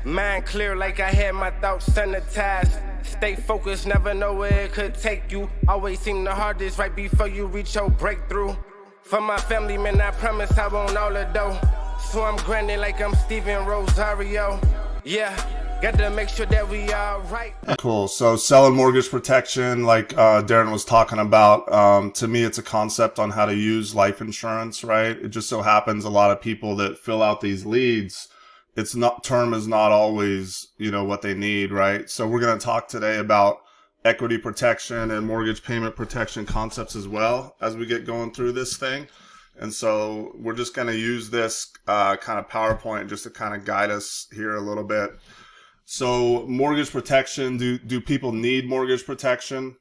Mind clear like I had my thoughts sanitized. Stay focused, never know where it could take you. Always seem the hardest right before you reach your breakthrough. For my family, man, I promise I won't all the dough. So I'm grinding like I'm Steven Rosario. Yeah, got to make sure that we all right. Cool. So selling mortgage protection, like Darren was talking about, to me, it's a concept on how to use life insurance, right? It just so happens a lot of people that fill out these leads, it's not, term is not always, what they need, right? So we're going to talk today about equity protection and mortgage payment protection concepts as well as we get going through this thing. And so we're just going to use this kind of PowerPoint just to kind of guide us here a little bit. So mortgage protection, do people need mortgage protection?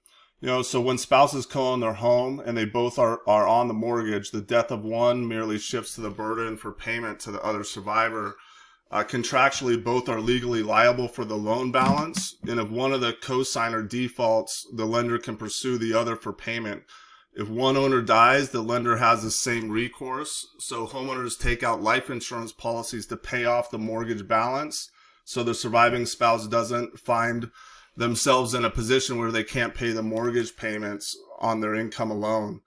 So when spouses co-own their home and they both are on the mortgage, the death of one merely shifts to the burden for payment to the other survivor. Contractually, both are legally liable for the loan balance. And if one of the co-signer defaults, the lender can pursue the other for payment. If one owner dies, the lender has the same recourse. So homeowners take out life insurance policies to pay off the mortgage balance, so the surviving spouse doesn't find themselves in a position where they can't pay the mortgage payments on their income alone.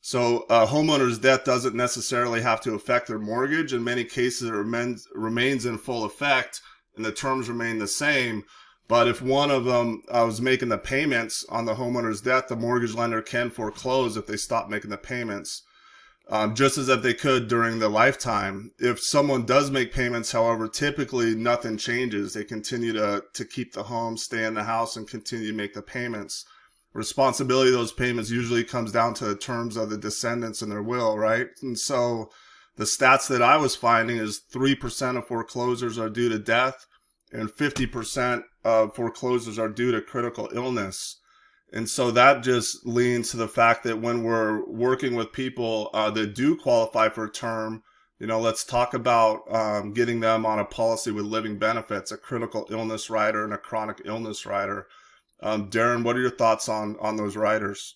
So a homeowner's death doesn't necessarily have to affect their mortgage. In many cases, it remains in full effect and the terms remain the same. But if one of them was making the payments on the homeowner's death, the mortgage lender can foreclose if they stop making the payments. Just as if they could during the lifetime. If someone does make payments, however, typically nothing changes. They continue to keep the home, stay in the house, and continue to make the payments. Responsibility of those payments usually comes down to the terms of the descendants in their will, right? And so the stats that I was finding is 3% of foreclosures are due to death and 50% of foreclosures are due to critical illness. And so that just leans to the fact that when we're working with people that do qualify for a term, let's talk about getting them on a policy with living benefits, a critical illness rider and a chronic illness rider. Darren, what are your thoughts on those riders?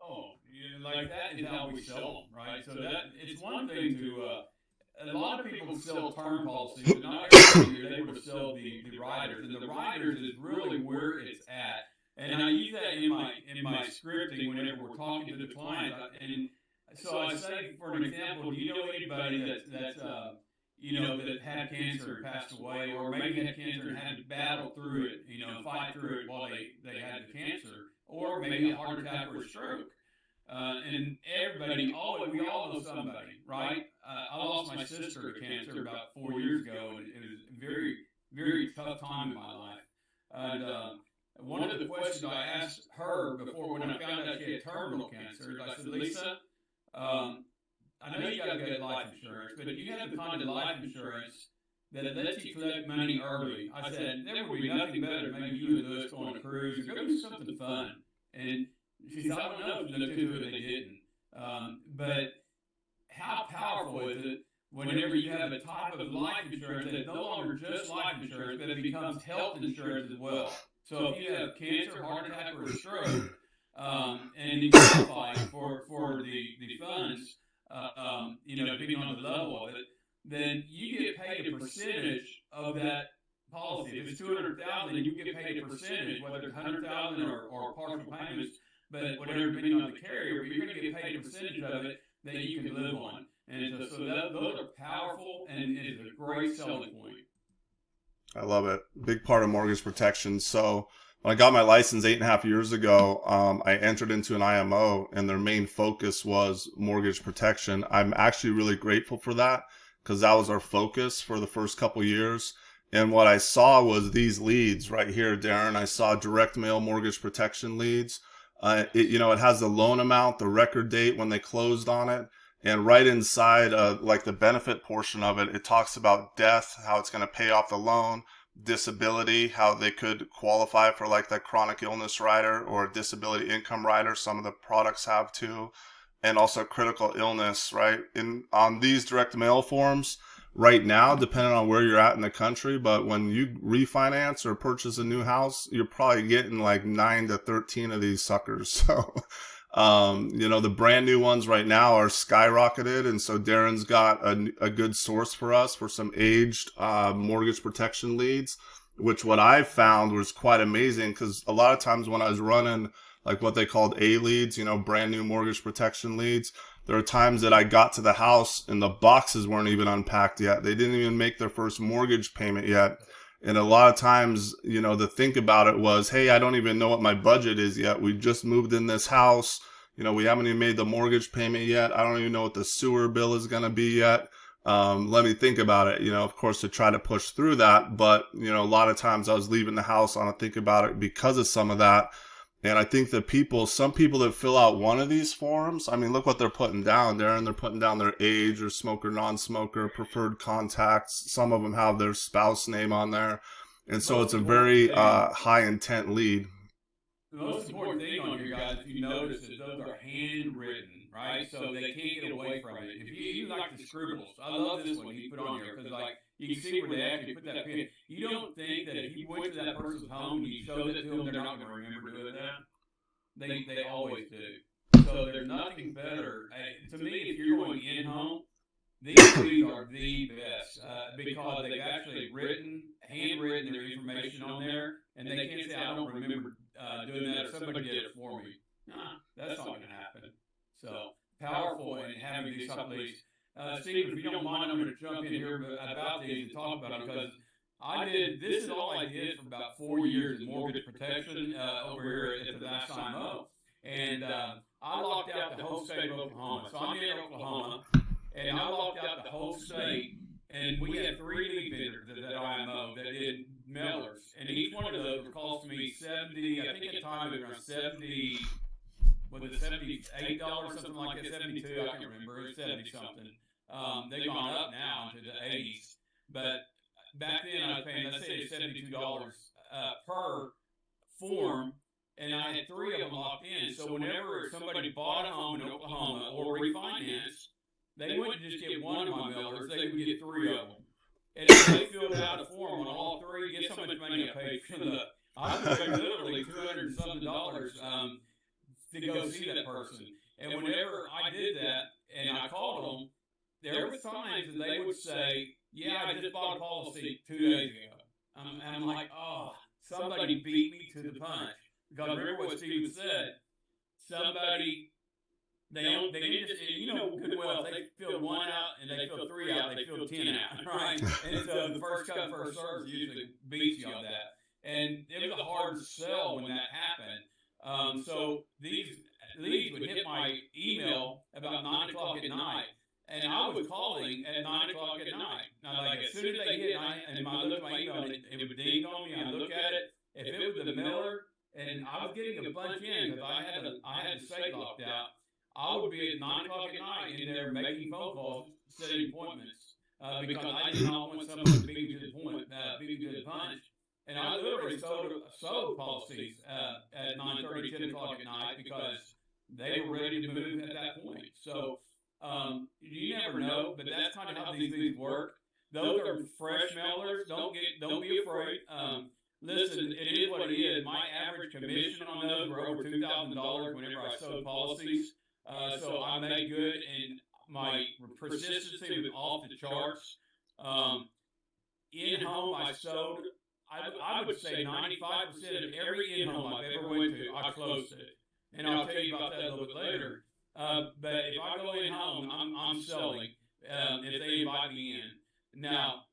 Oh, like that is how we sell them, right? So that it's one thing to a lot of people sell term policies, but not everybody is able to sell the riders, and the riders is really where it's at. And I use that in my scripting whenever we're talking to the client. And so I say, for an example, do you know anybody that's that had cancer and passed away, or maybe had cancer and had to battle through it, fight through it while they had the cancer, or maybe a heart attack or a stroke. And everybody, we all know somebody, right? I lost my sister to cancer about 4 years ago, and it was a very, very tough time in my life. And one of the questions I asked her before, when I found out she had terminal cancer, is I said, Lisa, I know you got to get life insurance, but you have to find a life insurance that lets you collect money early. I said, there would be nothing better than maybe you and Lewis go on a cruise or go do something fun. And she said, I don't know if they looked into it, they didn't. But how powerful is it whenever you have a type of life insurance that's no longer just life insurance, but it becomes health insurance as well? So if you have cancer, heart attack, or a stroke, and you qualify for the funds, depending on the level of it, then you get paid a percentage of that policy. If it's $200,000, you get paid a percentage, whether it's $100,000 or partial payments, but whatever, depending on the carrier, but you're going to get paid a percentage of it that you can live on. And those are powerful, and it is a great selling point. I love it. Big part of mortgage protection. So when I got my license 8.5 years ago, I entered into an IMO, and their main focus was mortgage protection. I'm actually really grateful for that, because that was our focus for the first couple years. And what I saw was these leads right here, Darren. I saw direct mail mortgage protection leads. It has the loan amount, the record date when they closed on it. And right inside, like the benefit portion of it, it talks about death, how it's going to pay off the loan, disability, how they could qualify for like that chronic illness rider or disability income rider. Some of the products have too. And also critical illness, right? On these direct mail forms right now, depending on where you're at in the country, but when you refinance or purchase a new house, you're probably getting like 9 to 13 of these suckers. So You know, the brand new ones right now are skyrocketed. And so Darren's got a good source for us for some aged mortgage protection leads, which what I found was quite amazing, because a lot of times when I was running like what they called A leads, you know, brand new mortgage protection leads, there are times that I got to the house and the boxes weren't even unpacked yet. They didn't even make their first mortgage payment yet. And a lot of times, you know, the think about it was, hey, I don't even know what my budget is yet. We just moved in this house. You know, we haven't even made the mortgage payment yet. I don't even know what the sewer bill is going to be yet. Let me think about it, you know, of course, to try to push through that. But, you know, a lot of times I was leaving the house on a think about it because of some of that. And I think that some people that fill out one of these forms, I mean, look what they're putting down there. And they're putting down their age or smoker, non-smoker, preferred contacts. Some of them have their spouse name on there. And so it's a very high intent lead. The most important thing on here, guys, if you notice, is those are handwritten, right? So they can't get away from it. If you like the scribbles, I love this one you put on here, because like you can see where they actually put that pen. You don't think that if you went to that person's home and you showed it to them, they're not going to remember doing that? They always do. So there's nothing better. To me, if you're going in home, these leads are the best because they've actually handwritten their information on there, and they can't say, I don't remember doing that, or somebody did it for me. Nah, that's not going to happen. So powerful in having these type of leads. Steve, if you don't mind, I'm going to jump in here about these and talk about them, because this is all I did for about 4 years in mortgage protection over here at the last time up. And I locked out the whole state of Oklahoma. So I'm in Oklahoma, and I locked out the whole state. And we had 3 lead vendors that IMO that did mailers. And each one of those would cost me $70, I think at the time it was around $70, was it $78, something like that, 72, I can't remember, it was 70 something. They've gone up now into the 80s. But back then I was paying, let's say $72 per form, and I had 3 of them locked in. So whenever somebody bought a home in Oklahoma or refinanced, they wouldn't just get one of my mailers, they would get 3 of them. And if they filled out a form on all 3, guess how much money I paid for the, I paid literally $200 and something to go see that person. And whenever I did that and I called them, there were times that they would say, yeah, I just bought a policy 2 days ago. And I'm like, oh, somebody beat me to the punch. Because remember what Steven said, they didn't just, you know good well, if they fill 1 out and they fill 3 out, they fill 10 out, right? And so the first come, first serve usually beats you on that. And it was a hard sell when that happened. So these leads would hit my email about 9 o'clock at night. And I was calling at 9 o'clock at night. Now, like, as soon as they hit, and I looked at my email, and it would ding on me, I look at it. If it was the mailer, and I was getting a bunch in because I had the state locked out, I would be at 9 o'clock at night in there making phone calls, setting appointments, because I did not want someone to beat me to the punch. And I literally sold policies at 9:30, 10 o'clock at night because they were ready to move at that point. So you never know, but that's kind of how these things work. Those are fresh mailers. Don't be afraid. Listen, it is what it is. My average commission on those were over $2,000 whenever I sold policies. So I made good, and my persistency was off the charts. In-home, I sold, I would say 95% of every in-home I've ever went to, I closed it. And I'll tell you about that a little bit later. But if I go in-home, I'm selling if they invite me in. Now,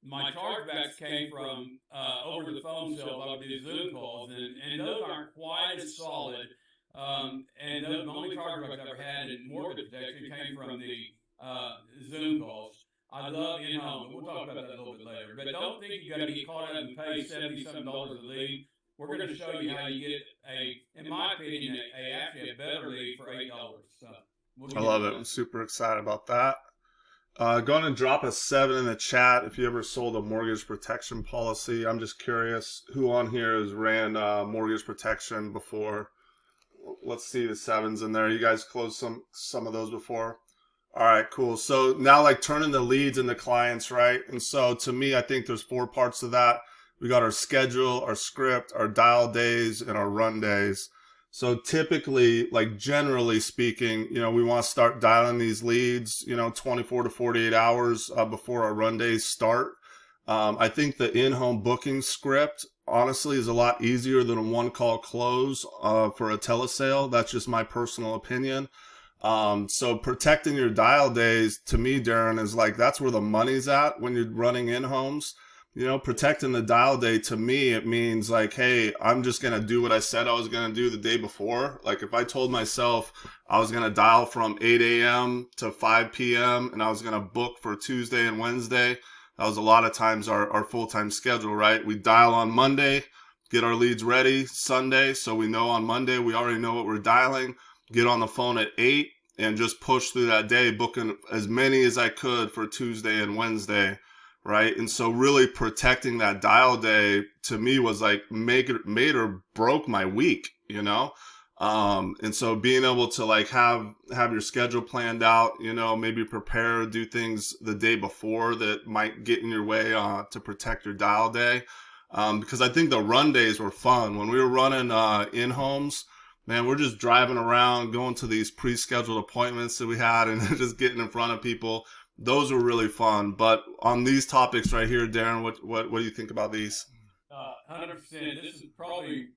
my chargebacks came from over the phone sales. I would do Zoom calls, and those aren't quite as solid. And the only chargebacks I ever had in mortgage protection came from the Zoom calls. I love in-home, but we'll talk about that a little bit later. But don't think you got to get caught up and pay $77 a lead. We're going to show you how you get in my opinion, actually a better lead for $8. So I love it. I'm super excited about that. Go ahead and drop a 7 in the chat if you ever sold a mortgage protection policy. I'm just curious who on here has ran mortgage protection before. Let's see the 7s in there. You guys closed some of those before. All right, cool. So now, like, turning the leads into clients, right? And so to me, I think there's 4 parts to that. We got our schedule, our script, our dial days, and our run days. So typically, like generally speaking, we want to start dialing these leads, 24 to 48 hours before our run days start. I think the in-home booking script, honestly, is a lot easier than a one-call close for a telesale. That's just my personal opinion. So protecting your dial days, to me, Darren, is like, that's where the money's at when you're running in-homes. Protecting the dial day, to me, it means like, hey, I'm just going to do what I said I was going to do the day before. Like if I told myself I was going to dial from 8 a.m. to 5 p.m. and I was going to book for Tuesday and Wednesday, that was a lot of times our full-time schedule, right? We dial on Monday, get our leads ready Sunday. So we know on Monday, we already know what we're dialing, get on the phone at 8 and just push through that day, booking as many as I could for Tuesday and Wednesday. Right. And so really protecting that dial day to me was like made or broke my week, and so being able to like have your schedule planned out, maybe prepare, do things the day before that might get in your way to protect your dial day. Because I think the run days were fun when we were running in homes. Man, we're just driving around, going to these pre-scheduled appointments that we had and just getting in front of people. Those were really fun. But on these topics right here, Darren, what do you think about these? 100%. This is probably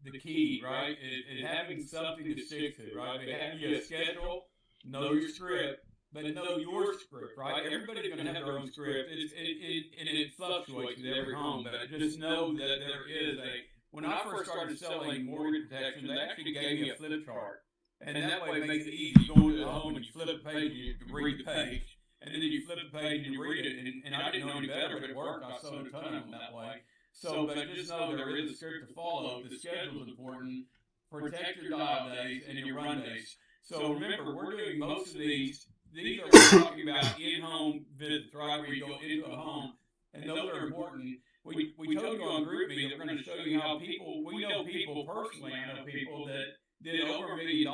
the key, right? Is having something to stick to, right? Having a schedule, know your script, but know your script, right? Everybody's going to have their own script, and it fluctuates with every home. But just know that there is a. When I first started selling mortgage protection, they actually gave me a flip chart, and that way it makes it easy. You go into the home and you flip a page, and you read the page. And then you flip the page and you read it, and I didn't know any better, but it worked. I sold a ton of them that way. So, but just know there is a script to follow. The schedule is important. Protect your dial days and your run days. So remember, we're doing most of these. These are we're talking about in-home visits, right? Where you go into a home, and those are important. We told you on group meeting that we're going to show you how people. We know people personally. I know people that did over $1 million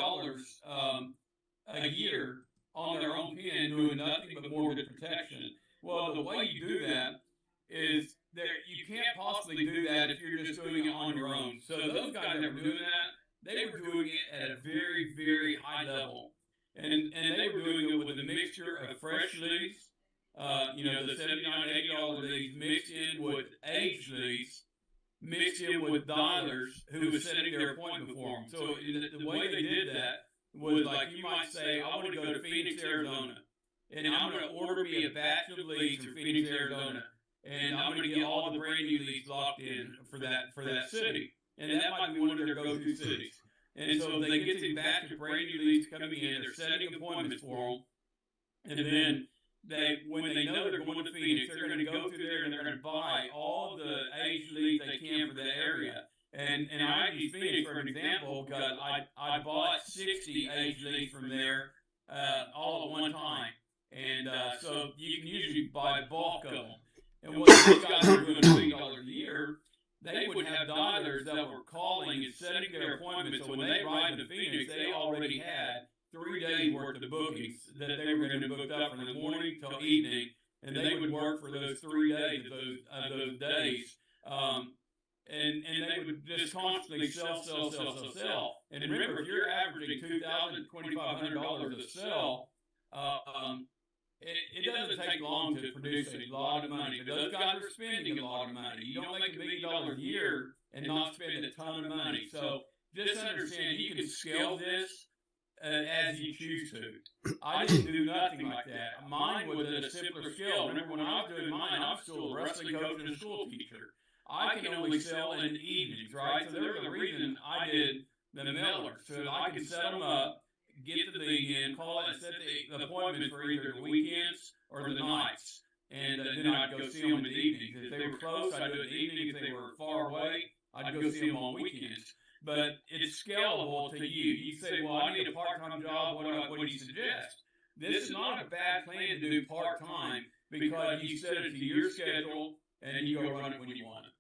a year on their own pen doing nothing but mortgage protection. Well, the way you do that is you can't possibly do that if you're just doing it on your own. So those guys that were doing that, they were doing it at a very, very high level. And they were doing it with a mixture of fresh leads, the $79, $80 leads mixed in with age leads, mixed in with dialers who was setting their appointment for them. So the way they did that was like you might say, I want to go to Phoenix, Arizona, and I'm going to order me a batch of leads from Phoenix, Arizona, and I'm going to get all the brand new leads locked in for that city, and that might be one of their go-to cities. And so they get the batch of brand new leads coming in, they're setting appointments for them, and then when they know they're going to Phoenix, they're going to go through there and they're going to buy all the age leads they can for that area. And I use Phoenix for an example because I bought 60 age leads from there all at one time. And so you can usually buy bulk of them. And what these guys are doing $1 million a year, they would have dialers that were calling and setting their appointments. So when they arrived in Phoenix, they already had 3 days worth of bookings that they were going to book up from the morning till evening. And they would work for those 3 days of those days. And they would just constantly sell. And remember, if you're averaging $2,000 to $2,500 a sell, it doesn't take long to produce a lot of money. But those guys are spending a lot of money. You don't make $1 million a year and not spend a ton of money. So just understand you can scale this as you choose to. I didn't do nothing like that. Mine was at a simpler scale. Remember, when I was doing mine, I was still a wrestling coach and a school teacher. I can only sell in the evenings, right? So there's a reason I did the mailers, so I could set them up, get the lead in, call it, set the appointment for either the weekends or the nights, and then I'd go see them in the evenings. If they were close, I'd do it in the evening. If they were far away, I'd go see them on weekends. But it's scalable to you. You say, well, I need a part-time job. What do you suggest? This is not a bad plan to do part-time because you set it to your schedule and you go run it when you want it.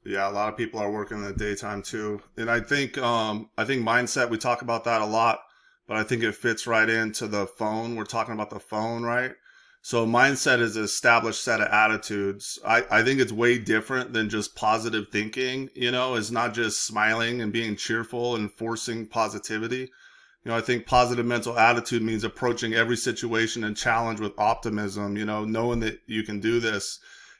Yeah, a lot of people are working in the daytime too. And I think mindset, we talk about that a lot, but I think it fits right into the phone. We're talking about the phone, right? So mindset is an established set of attitudes. I think it's way different than just positive thinking, it's not just smiling and being cheerful and forcing positivity. I think positive mental attitude means approaching every situation and challenge with optimism, knowing that you can do this.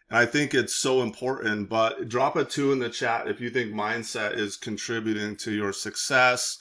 And I think it's so important, but drop a 2 in the chat if you think mindset is contributing to your success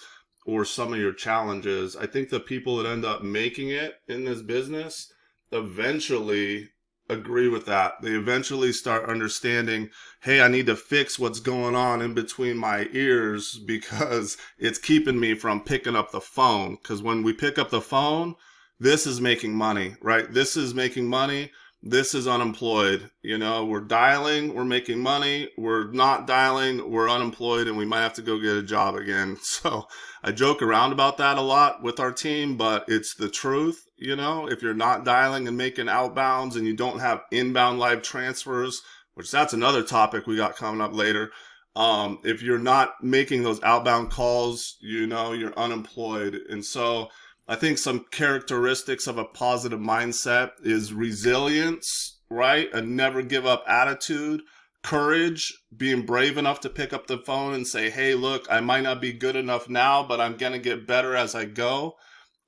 or some of your challenges. I think the people that end up making it in this business eventually agree with that. They eventually start understanding, hey, I need to fix what's going on in between my ears because it's keeping me from picking up the phone. Because when we pick up the phone, this is making money, right? This is making money. This is unemployed. We're dialing, we're making money. We're not dialing, we're unemployed, and we might have to go get a job again. So I joke around about that a lot with our team, but it's the truth. If you're not dialing and making outbounds and you don't have inbound live transfers, which that's another topic we got coming up later. If you're not making those outbound calls, you're unemployed. And so I think some characteristics of a positive mindset is resilience, right? A never give up attitude, courage, being brave enough to pick up the phone and say, hey, look, I might not be good enough now, but I'm going to get better as I go.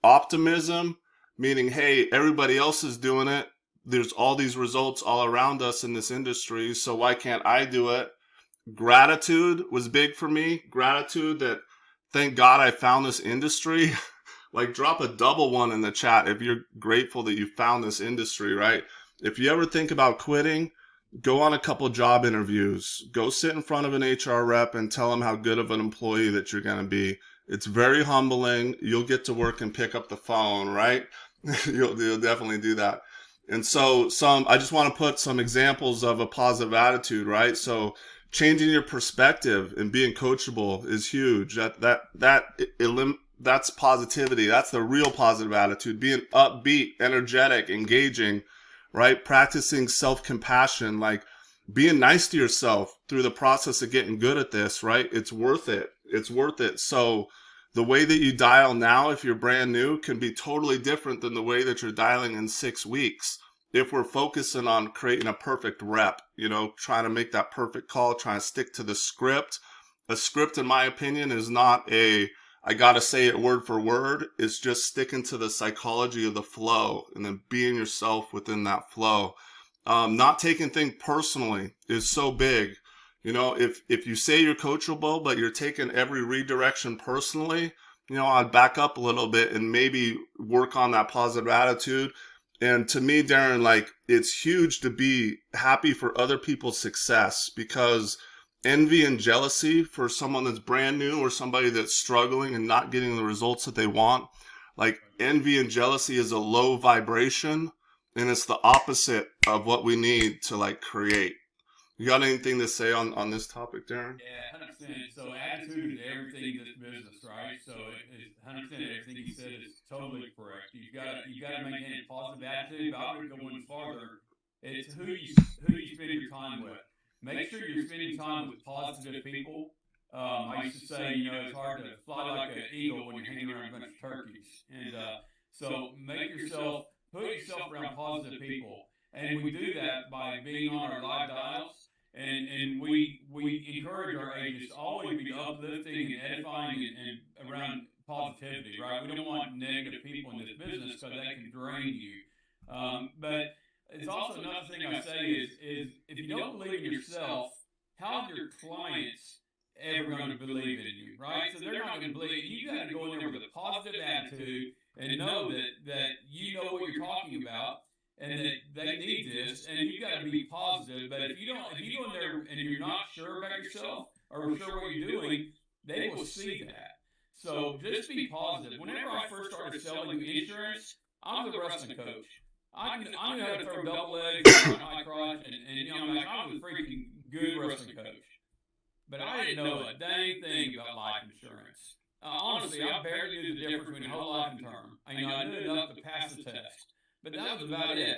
Optimism, meaning, hey, everybody else is doing it. There's all these results all around us in this industry, so why can't I do it? Gratitude was big for me. Gratitude that, thank God I found this industry. Like, drop a double 1 in the chat if you're grateful that you found this industry, right? If you ever think about quitting, go on a couple job interviews. Go sit in front of an HR rep and tell them how good of an employee that you're going to be. It's very humbling. You'll get to work and pick up the phone, right? You'll definitely do that. And so I just want to put some examples of a positive attitude, right? So changing your perspective and being coachable is huge. That's positivity. That's the real positive attitude. Being upbeat, energetic, engaging, right? Practicing self-compassion, like being nice to yourself through the process of getting good at this, right? It's worth it. It's worth it. So the way that you dial now, if you're brand new, can be totally different than the way that you're dialing in 6 weeks. If we're focusing on creating a perfect rep, trying to make that perfect call, trying to stick to the script. A script, in my opinion, is not I got to say it word for word. It's just sticking to the psychology of the flow and then being yourself within that flow. Not taking things personally is so big. If you say you're coachable, but you're taking every redirection personally, I'd back up a little bit and maybe work on that positive attitude. And to me, Darren, like, it's huge to be happy for other people's success, because envy and jealousy for someone that's brand new or somebody that's struggling and not getting the results that they want, like, envy and jealousy is a low vibration, and it's the opposite of what we need to, like, create. You got anything to say on this topic, Darren? Yeah, 100%. So attitude is everything in this business, right? So it's 100% everything you said is totally correct. You got to maintain a positive attitude. But I would go one farther. It's who you spend your time with. Make sure you're spending time with positive people. I used to say, it's hard to fly like an eagle when you're hanging around a bunch of turkeys. And so put yourself around positive people. And we do that by being on our live dials. And we encourage our agents to always be uplifting and edifying and around positivity, right? We don't want negative people in this business because they can drain you. But it's also another thing I say is if you don't believe in yourself, how are your clients ever going to believe in you, right? So they're not going to believe. You got to go in there with a positive attitude and know that you know what you're talking about, and that they need this, and you've got to be positive. But if you go in there and you're not sure about yourself or sure what you're doing, they will see that. So just be positive. Whenever I first started selling insurance, I was a wrestling coach. I knew how to throw double legs, high crotch, and I was a freaking good wrestling coach. But I didn't know a dang thing about life insurance. Honestly, I barely knew the difference between whole life and term. I knew enough to pass the test. But that was about it.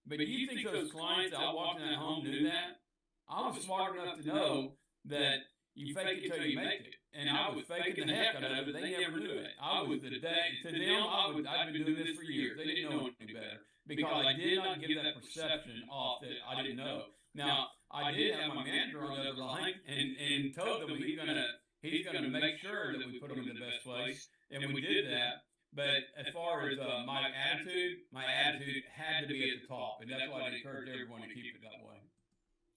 But you think those clients that I walked in that home knew that? I was smart enough to know that you fake it till you make it. And I was faking the heck out of it. They never knew it. I was to them, I'd been doing this for years. They didn't know any better. because I did not give that perception off that I didn't know. Now, I did have my manager on the other line and told them he's gonna make sure that we put them in the best place, and we did that. But as far as my attitude had to be at the top, and that's why I encourage everyone to keep it that way.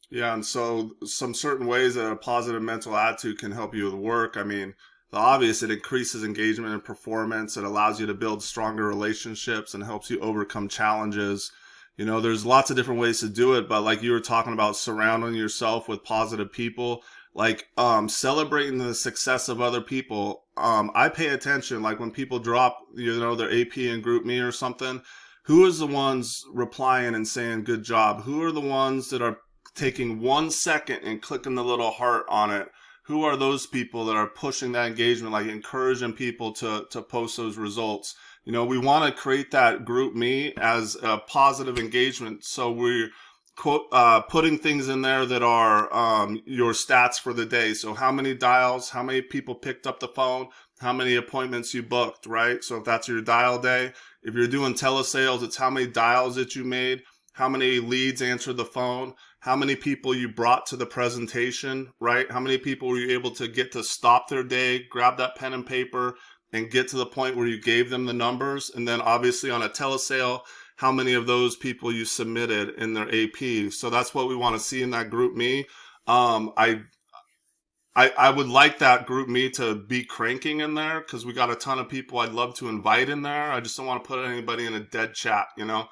Yeah, and so some certain ways that a positive mental attitude can help you with work. I mean, the obvious, it increases engagement and performance. It allows you to build stronger relationships and helps you overcome challenges. You know, there's lots of different ways to do it, but like you were talking about, surrounding yourself with positive people, like celebrating the success of other people. I pay attention, like when people drop, you know, their AP in Group Me or something, who is the ones replying and saying good job? Who are the ones that are taking 1 second and clicking the little heart on it? Who are those people that are pushing that engagement, like encouraging people to post those results? You know, we want to create that Group Me as a positive engagement. So we're putting things in there that are your stats for the day. So how many dials, how many people picked up the phone, how many appointments you booked, right? So if that's your dial day, if you're doing telesales, it's how many dials that you made, how many leads answered the phone, how many people you brought to the presentation, right? How many people were you able to get to stop their day, grab that pen and paper, and get to the point where you gave them the numbers? And then obviously on a telesale, how many of those people you submitted in their AP? So that's what we want to see in that Group Me. I would like that Group Me to be cranking in there, because we got a ton of people I'd love to invite in there. I just don't want to put anybody in a dead chat, you know?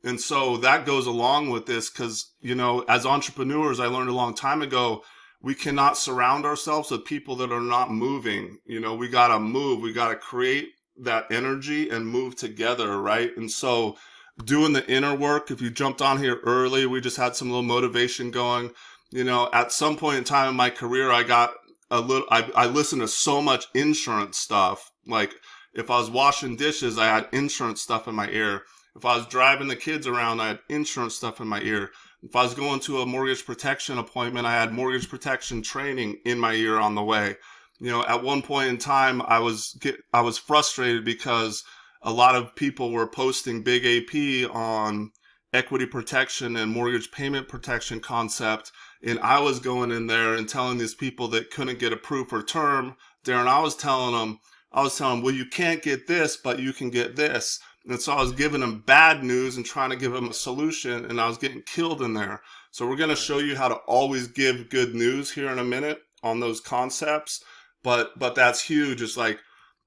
And so that goes along with this, because, you know, as entrepreneurs, I learned a long time ago, we cannot surround ourselves with people that are not moving. You know, we got to move. We got to create that energy and move together, right? And so doing the inner work, if you jumped on here early, we just had some little motivation going. You know, at some point in time in my career, I listened to so much insurance stuff. Like if I was washing dishes, I had insurance stuff in my ear. If I was driving the kids around, I had insurance stuff in my ear. If I was going to a mortgage protection appointment, I had mortgage protection training in my ear on the way. You know, at one point in time, I was frustrated because a lot of people were posting big AP on equity protection and mortgage payment protection concept. And I was going in there and telling these people that couldn't get approved for term. Darren, I was telling them, well, you can't get this, but you can get this. And so I was giving them bad news and trying to give them a solution, and I was getting killed in there. So we're going to show you how to always give good news here in a minute on those concepts. But that's huge. It's like,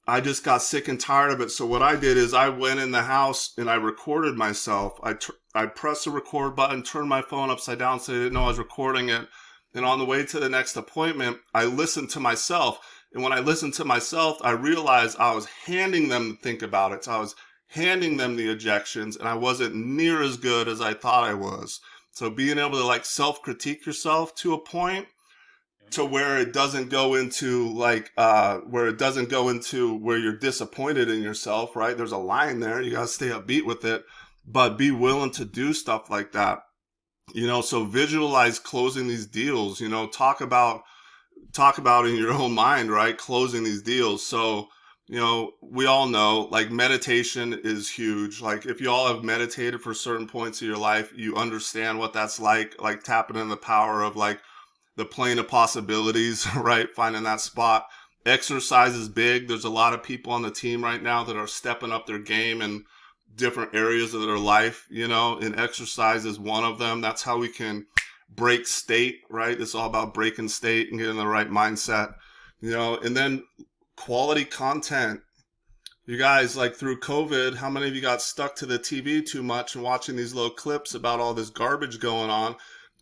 I just got sick and tired of it. So what I did is I went in the house and I recorded myself. I pressed the record button, turned my phone upside down so they didn't know I was recording it. And on the way to the next appointment, I listened to myself. And when I listened to myself, I realized I was handing them to think about it. So I was handing them the objections, and I wasn't near as good as I thought I was. So being able to like self-critique yourself to a point to where it doesn't go into where you're disappointed in yourself, right? There's a line there. You got to stay upbeat with it, but be willing to do stuff like that. You know, so visualize closing these deals, you know, talk about in your own mind, right? Closing these deals. So, you know, we all know like meditation is huge. Like if you all have meditated for certain points of your life, you understand what that's like tapping in the power of like the plane of possibilities, right? Finding that spot. Exercise is big. There's a lot of people on the team right now that are stepping up their game in different areas of their life, you know, and exercise is one of them. That's how we can break state, right? It's all about breaking state and getting the right mindset, you know, and then quality content. You guys, like through COVID, how many of you got stuck to the TV too much and watching these little clips about all this garbage going on?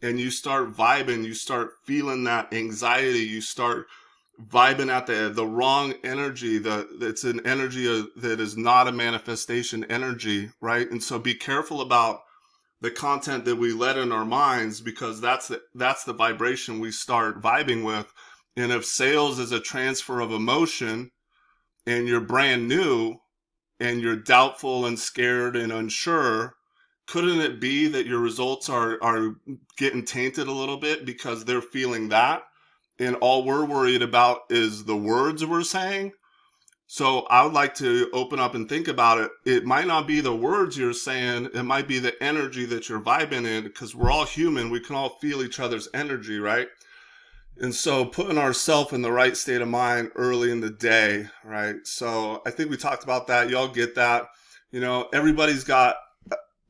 And you start vibing, you start feeling that anxiety, you start vibing at the wrong energy. It's an energy that is not a manifestation energy, right? And so be careful about the content that we let in our minds, because that's the vibration we start vibing with. And if sales is a transfer of emotion and you're brand new and you're doubtful and scared and unsure, couldn't it be that your results are getting tainted a little bit because they're feeling that? And all we're worried about is the words we're saying. So I would like to open up and think about it. It might not be the words you're saying. It might be the energy that you're vibing in, because we're all human. We can all feel each other's energy, right? And so putting ourselves in the right state of mind early in the day, right? So I think we talked about that. Y'all get that. You know, everybody's got,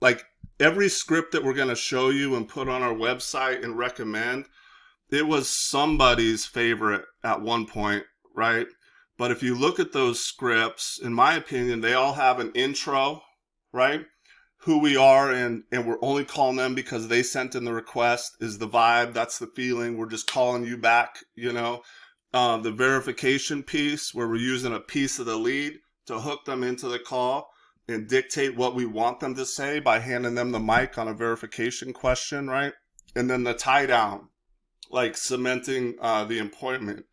like, every script that we're going to show you and put on our website and recommend, it was somebody's favorite at one point, right? But if you look at those scripts, in my opinion, they all have an intro, right? Who we are, and we're only calling them because they sent in the request, is the vibe. That's the feeling. We're just calling you back, you know. The verification piece, where we're using a piece of the lead to hook them into the call and dictate what we want them to say by handing them the mic on a verification question, right? And then the tie down, like cementing the appointment.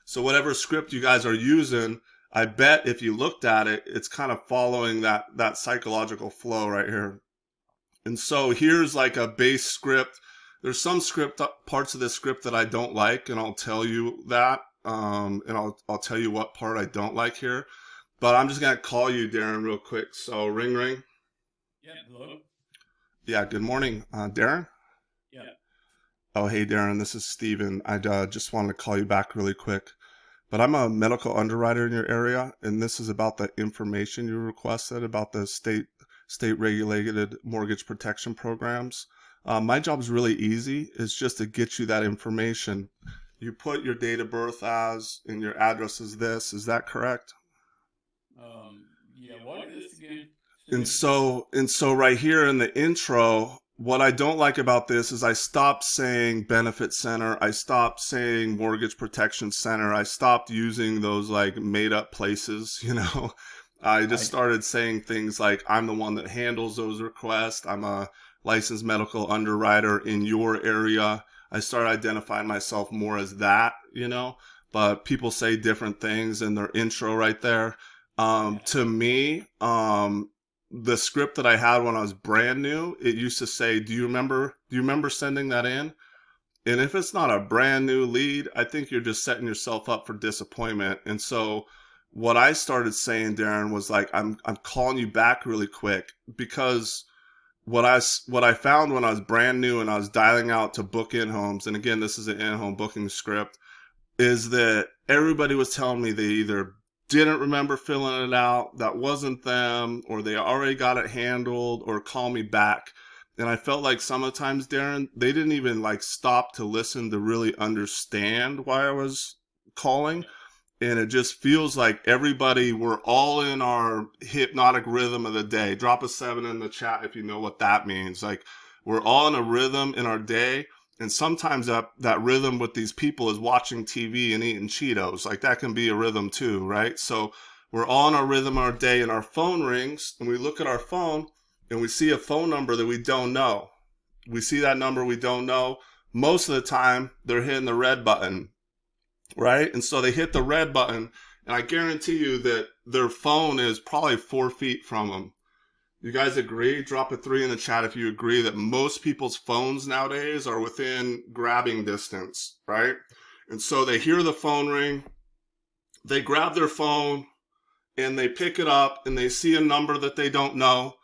So whatever script you guys are using, I bet if you looked at it, it's kind of following that psychological flow right here. And so here's like a base script. There's some parts of this script that I don't like, and I'll tell you that. And I'll tell you what part I don't like here. But I'm just gonna call you, Darren, real quick. So ring. Yeah, hello. Yeah, good morning, Darren. Yeah. Oh, hey, Darren, this is Steven. I just wanted to call you back really quick. But I'm a medical underwriter in your area, and this is about the information you requested about the state-regulated mortgage protection programs. My job's really easy. It's just to get you that information. You put your date of birth as, and your address is this. Is that correct? Yeah, what is this again? And so right here in the intro, what I don't like about this is I stopped saying benefit center. I stopped saying mortgage protection center. I stopped using those like made up places, you know. I just started saying things like, I'm the one that handles those requests. I'm a licensed medical underwriter in your area. I started identifying myself more as that, you know, but people say different things in their intro right there. To me, the script that I had when I was brand new, it used to say, do you remember sending that in? And if it's not a brand new lead, I think you're just setting yourself up for disappointment. And so what I started saying, Darren, was like, I'm calling you back really quick, because what I found when I was brand new and I was dialing out to book in homes, and again, this is an in-home booking script, is that everybody was telling me they either didn't remember filling it out, that wasn't them, or they already got it handled, or call me back. And I felt like sometimes, Darren, they didn't even like stop to listen to really understand why I was calling. And it just feels like everybody, we're all in our hypnotic rhythm of the day. Drop a 7 in the chat if you know what that means. Like, we're all in a rhythm in our day. And sometimes that rhythm with these people is watching TV and eating Cheetos. Like, that can be a rhythm too, right? So we're all in our rhythm our day, and our phone rings, and we look at our phone and we see a phone number that we don't know. We see that number we don't know. Most of the time, they're hitting the red button, right? And so they hit the red button, and I guarantee you that their phone is probably 4 feet from them. You guys agree? Drop a 3 in the chat if you agree that most people's phones nowadays are within grabbing distance, right? And so they hear the phone ring, they grab their phone, and they pick it up, and they see a number that they don't know.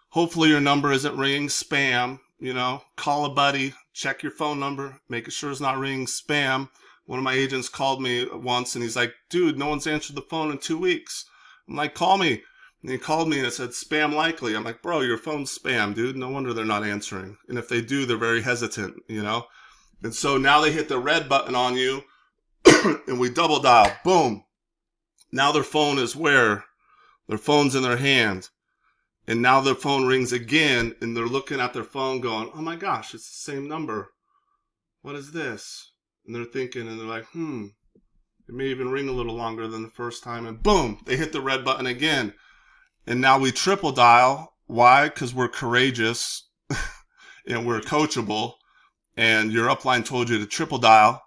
Hopefully your number isn't ringing spam, you know. Call a buddy, check your phone number, make sure it's not ringing spam. One of my agents called me once, and he's like, dude, no one's answered the phone in 2 weeks. I'm like, call me. And he called me and it said spam likely. I'm like, bro, your phone's spam, dude. No wonder they're not answering. And if they do, they're very hesitant, you know? And so now they hit the red button on you and we double dial. Boom. Now their phone is where? Their phone's in their hand. And now their phone rings again and they're looking at their phone going, oh my gosh, it's the same number. What is this? And they're thinking and they're like, it may even ring a little longer than the first time. And boom, they hit the red button again. And now we triple dial. Why? Because we're courageous and we're coachable. And your upline told you to triple dial.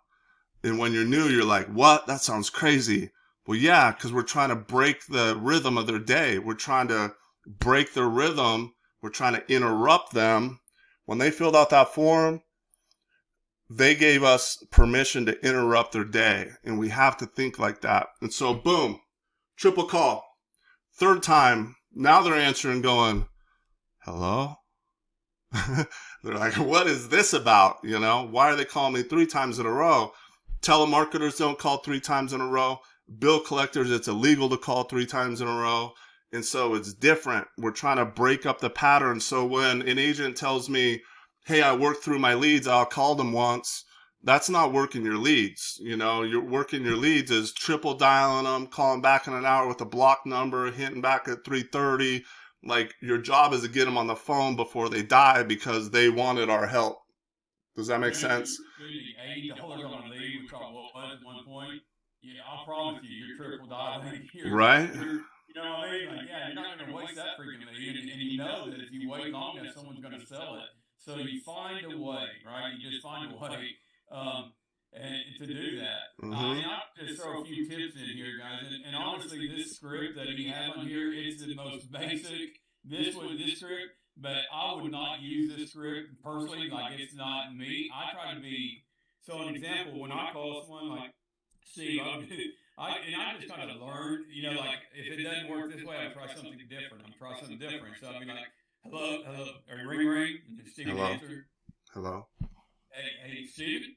And when you're new, you're like, what? That sounds crazy. Well, yeah, because we're trying to break the rhythm of their day. We're trying to break their rhythm. We're trying to interrupt them. When they filled out that form, they gave us permission to interrupt their day. And we have to think like that. And so, boom. Triple call. Third time, now they're answering going, hello? They're like, what is this about? You know, why are they calling me 3 times in a row? Telemarketers don't call 3 times in a row. Bill collectors, it's illegal to call 3 times in a row. And so it's different. We're trying to break up the pattern. So when an agent tells me, hey, I worked through my leads, I'll call them once. That's not working your leads. You know, you're working your leads is triple dialing them, calling back in an hour with a block number, hitting back at 3:30. Like, your job is to get them on the phone before they die because they wanted our help. Does that make sense? $80 on a lead, which I was at one point. Yeah, I promise you're triple dialing. Right? You know what I mean? Like, yeah, you're not going to waste that freaking lead, and you know that if you wait long enough, someone's going to sell it. So you find a way, right? You just find a way and to do that. And I'll just throw a few tips in here, guys. And honestly, this script that you have on here, it's the most basic. This script, but I would not use this script personally. Like, it's not me. I try to be. So an example, when I call someone like Steve, I just kind of learned, you know, like if it doesn't work this way, I'll try something different. So I'll be like, hello, or ring, and Steve Hello. answer. Hello. Hey, Steven?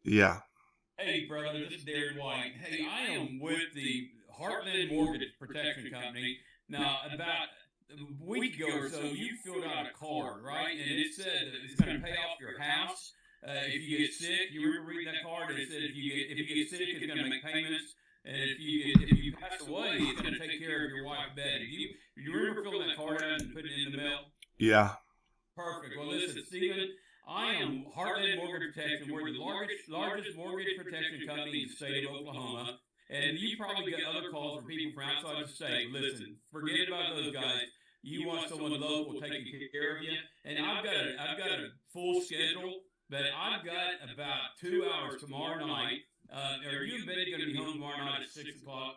Yeah. Hey, brother, this is Darren White. Hey, I am with the Heartland Mortgage Protection Company. Now, about a week ago or so, you filled out a card, right? And it said that it's going to pay off your house if you get sick. You remember reading that card? It said if you get sick, it's going to make payments. And if you pass away, it's going to take care of your wife, Betty. You remember filling that card out and putting it in the mail? Yeah. Perfect. Well, listen, Stephen, I am Heartland Mortgage Protection. We're the largest mortgage protection company in the state of Oklahoma. And you probably get other calls from people from outside the state. Listen, forget about those guys. You want someone local taking care of you. And I've got a full schedule, but I've got about 2 hours tomorrow night. Are you and Betty going to be home tomorrow night at 6 o'clock?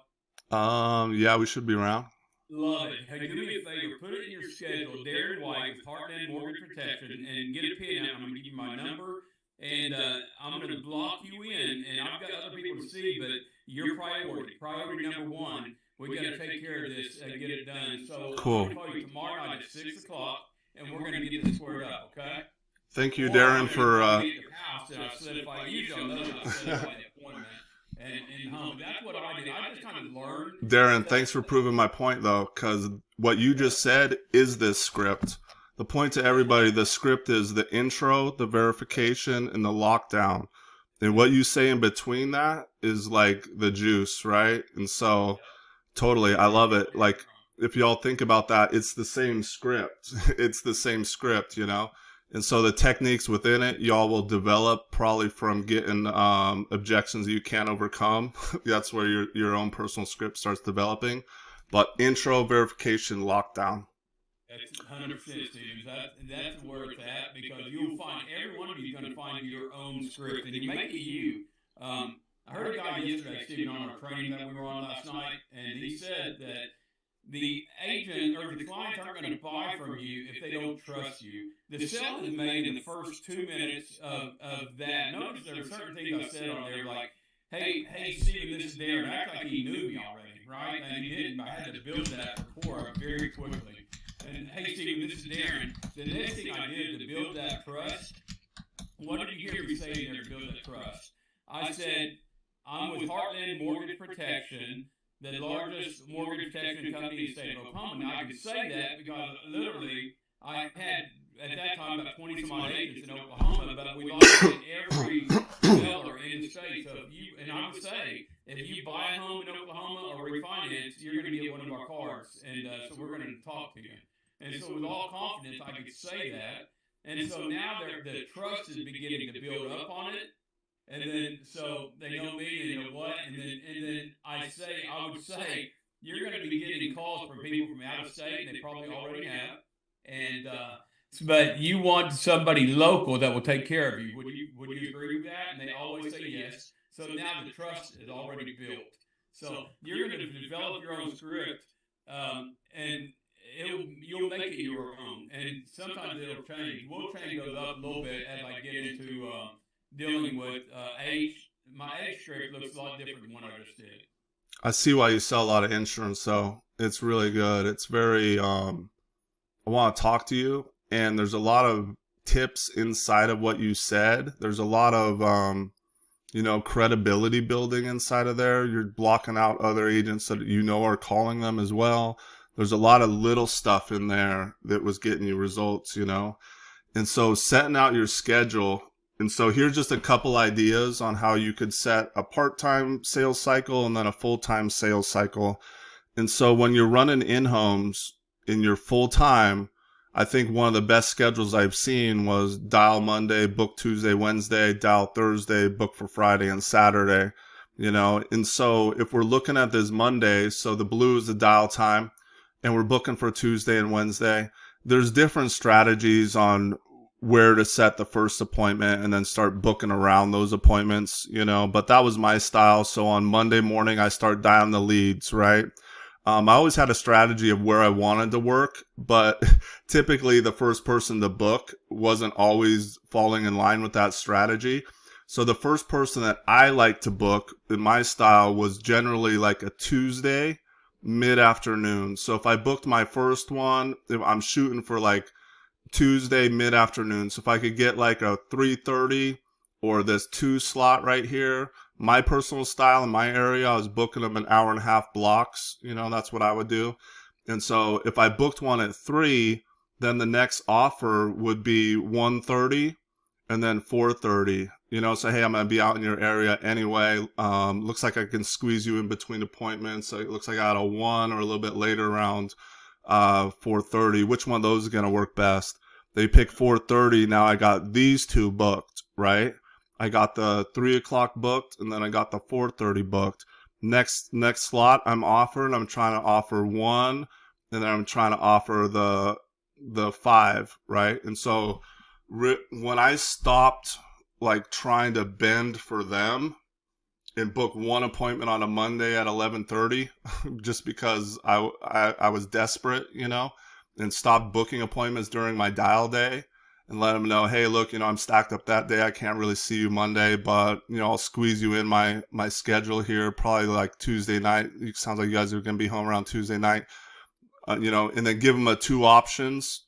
Yeah, we should be around. Love it. Hey, do me a favor. Put it in your schedule. Darren White with Heartland Mortgage Protection, and get a pin out. I'm going to give you my number, and I'm going to block you in. And I've got other people to see, but your priority number one. We got to take care of this and get it done. So cool. I'm going to call you tomorrow night at 6 o'clock, and we're going to get this squared up. Okay? Thank you, Darren, for. Your house, and I solidify. Usually, I solidify the appointment. And that's what I did. I just kind of learned. Darren, thanks for proving my point, though, because what you just said is this script. The point to everybody, the script is the intro, the verification, and the lockdown. And what you say in between that is like the juice, right? And so, totally, I love it. Like, if y'all think about that, it's the same script. It's the same script, you know? And so the techniques within it, y'all will develop probably from getting objections you can't overcome. That's where your own personal script starts developing. But intro, verification, lockdown. That's 100%, Steve. That's where it's at, because you'll find every one of you is going to find your own script, and you make it you. I heard a guy yesterday, Stephen, on our training that we were on last night, and he said that the agent or the clients aren't going to buy from you if they don't trust you. The sale is made in the first 2 minutes of that. Notice there were certain things I said on there, like, hey, Stephen, this is Darren. Act like he knew me already, right? And he didn't. I had to build that rapport very quickly. And, hey, Stephen, this is Darren. The next thing I did to build that trust, what did you hear me say in there to build that trust? I said, I'm with Heartland Mortgage Protection, the largest mortgage protection company in the state of Oklahoma. Now, I can say that because literally I had, at that time, about 20 some odd agents in Oklahoma, but we lost every seller in the state. So and I would say, if you buy a home in Oklahoma or refinance, you're going to get one of our cards. And so we're going to talk to you. And so with all confidence, I could say that. And so now the trust is beginning to build up on it. And then, so they know me, and you know what, and then I would say, you're going to be getting calls from people from out of state, and they probably already have, and, but you want somebody local that will take care of you. Would you agree with that? And they always say yes. So now the trust is already built. So you're going to develop your own script, and you'll make it your own, and sometimes it'll change. We'll change those up a little bit as I get into, dealing with age. My age script looks a lot different than what I just did. I see why you sell a lot of insurance, though. It's really good. It's very, I want to talk to you, and there's a lot of tips inside of what you said. There's a lot of, credibility building inside of there. You're blocking out other agents that are calling them as well. There's a lot of little stuff in there that was getting you results. And so setting out your schedule. And so here's just a couple ideas on how you could set a part-time sales cycle and then a full-time sales cycle. And so when you're running in-homes in your full-time, I think one of the best schedules I've seen was dial Monday, book Tuesday, Wednesday, dial Thursday, book for Friday and Saturday. And so if we're looking at this Monday, so the blue is the dial time, and we're booking for Tuesday and Wednesday, there's different strategies on where to set the first appointment and then start booking around those appointments. But that was my style. So on Monday morning, I start dialing the leads, right? I always had a strategy of where I wanted to work, but typically the first person to book wasn't always falling in line with that strategy. So the first person that I like to book in my style was generally like a Tuesday mid-afternoon. So if I booked my first one, if I'm shooting for like Tuesday mid-afternoon. So if I could get like a 3:30 or this 2 slot right here, my personal style in my area, I was booking them an hour and a half blocks. That's what I would do. And so if I booked one at 3, then the next offer would be 1:30 and then 4:30. So hey, I'm going to be out in your area anyway. Looks like I can squeeze you in between appointments. So it looks like I got a 1 or a little bit later around 4:30. Which one of those is going to work best? They pick 4:30. Now I got these two booked, right? I got the 3 o'clock booked, and then I got the 4:30 booked. Next slot I'm offering, I'm trying to offer 1, and then I'm trying to offer the 5, right? And so when I stopped like trying to bend for them and book one appointment on a Monday at 11:30, just because I was desperate, and stopped booking appointments during my dial day and let them know, hey, look, I'm stacked up that day. I can't really see you Monday, but I'll squeeze you in my schedule here, probably like Tuesday night. It sounds like you guys are going to be home around Tuesday night, and then give them a 2 options.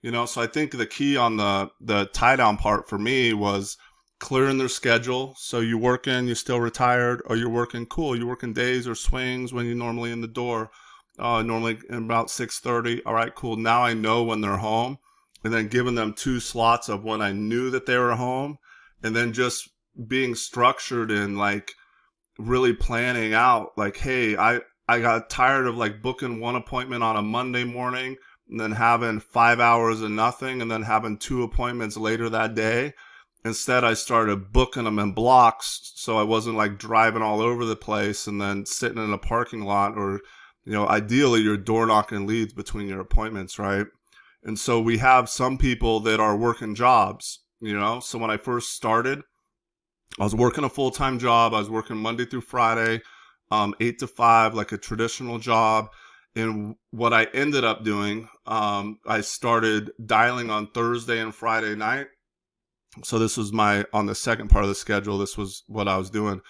So I think the key on the tie down part for me was clearing their schedule. So you're working, you're still retired, or you're working cool. You're working days or swings when you're normally in the door. Normally about 6:30. All right, cool. Now I know when they're home, and then giving them 2 slots of when I knew that they were home, and then just being structured and like really planning out like, hey, I got tired of like booking one appointment on a Monday morning and then having 5 hours of nothing and then having 2 appointments later that day. Instead, I started booking them in blocks, so I wasn't like driving all over the place and then sitting in a parking lot, or ideally you're door knocking leads between your appointments, right? And so we have some people that are working jobs, so when I first started, I was working a full-time job. I was working Monday through Friday, 8 to 5, like a traditional job. And what I ended up doing, I started dialing on Thursday and Friday night. So this was on the second part of the schedule, this was what I was doing.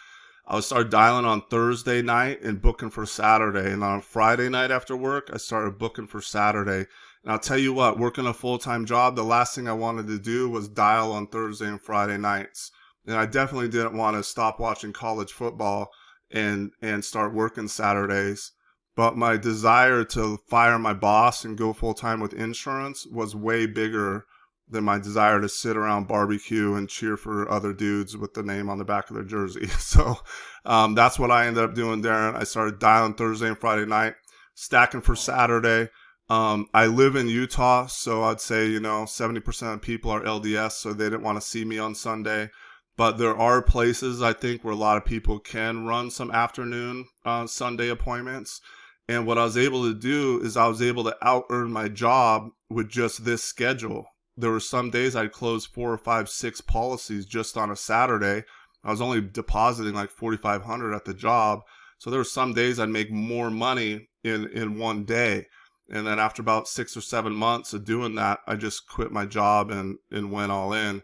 I would start dialing on Thursday night and booking for Saturday. And on Friday night after work, I started booking for Saturday. And I'll tell you what, working a full-time job, the last thing I wanted to do was dial on Thursday and Friday nights. And I definitely didn't want to stop watching college football and start working Saturdays. But my desire to fire my boss and go full-time with insurance was way bigger than my desire to sit around barbecue and cheer for other dudes with the name on the back of their jersey. So that's what I ended up doing, Darren. I started dialing Thursday and Friday night, stacking for Saturday. I live in Utah, so I'd say, 70% of people are LDS, so they didn't want to see me on Sunday. But there are places, I think, where a lot of people can run some afternoon Sunday appointments. And what I was able to do is I was able to out-earn my job with just this schedule. There were some days I'd close 4 or 5, 6 policies just on a Saturday. I was only depositing like $4,500 at the job. So there were some days I'd make more money in one day. And then after about 6 or 7 months of doing that, I just quit my job and went all in.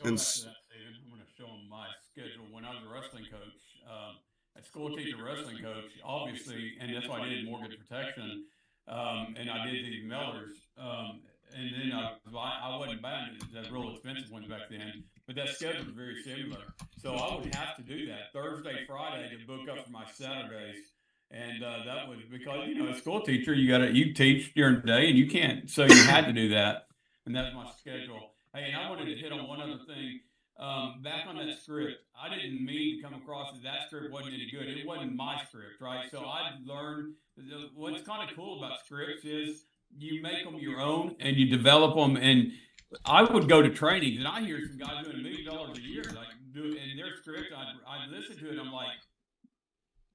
Go back to that, David. I'm going to show them my schedule when I was a wrestling coach. a school teacher, wrestling coach, obviously, and that's why I did mortgage protection, and I did these mailers, and then I wasn't buying the real expensive ones back then, but that schedule was very similar. So I would have to do that Thursday, Friday to book up for my Saturdays. And that was because a school teacher, you teach during the day and you can't, so you had to do that, and that's my schedule. Hey, and I wanted to hit on one other thing. Back on that script, I didn't mean to come across that script wasn't any good. It wasn't my script, right? So I learned what's kind of cool about scripts is you make them your own and you develop them. And I would go to trainings and I hear some guys doing $1 million a year, like in their script. I listen to it. I'm like,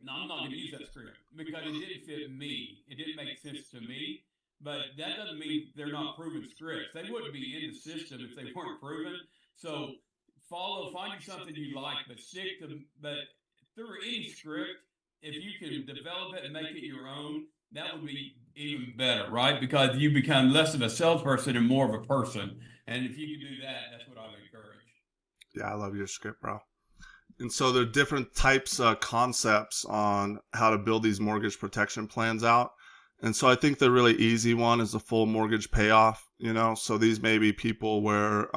no, I'm not going to use that script because it didn't fit me. It didn't make sense to me. But that doesn't mean they're not proven scripts. They wouldn't be in the system if they weren't proven. So find you something you like, but but through any script, if you can develop it and make it your own, that would be even better, right? Because you become less of a salesperson and more of a person. And if you can do that, that's what I would encourage. Yeah, I love your script, bro. And so there are different types of concepts on how to build these mortgage protection plans out. And so I think the really easy one is the full mortgage payoff, so these may be people where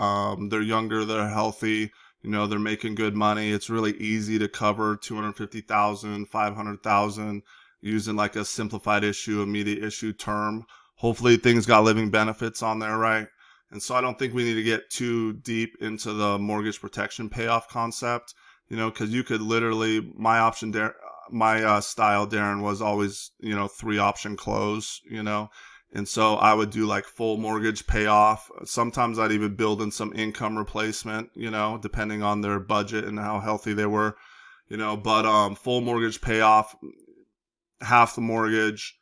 they're younger, they're healthy, they're making good money. It's really easy to cover 250,000, 500,000 using like a simplified issue, immediate issue term. Hopefully things got living benefits on there, right? And so I don't think we need to get too deep into the mortgage protection payoff concept, because you could literally, my style, Darren, was always, 3-option close, and so I would do like full mortgage payoff. Sometimes I'd even build in some income replacement, depending on their budget and how healthy they were, but full mortgage payoff, half the mortgage,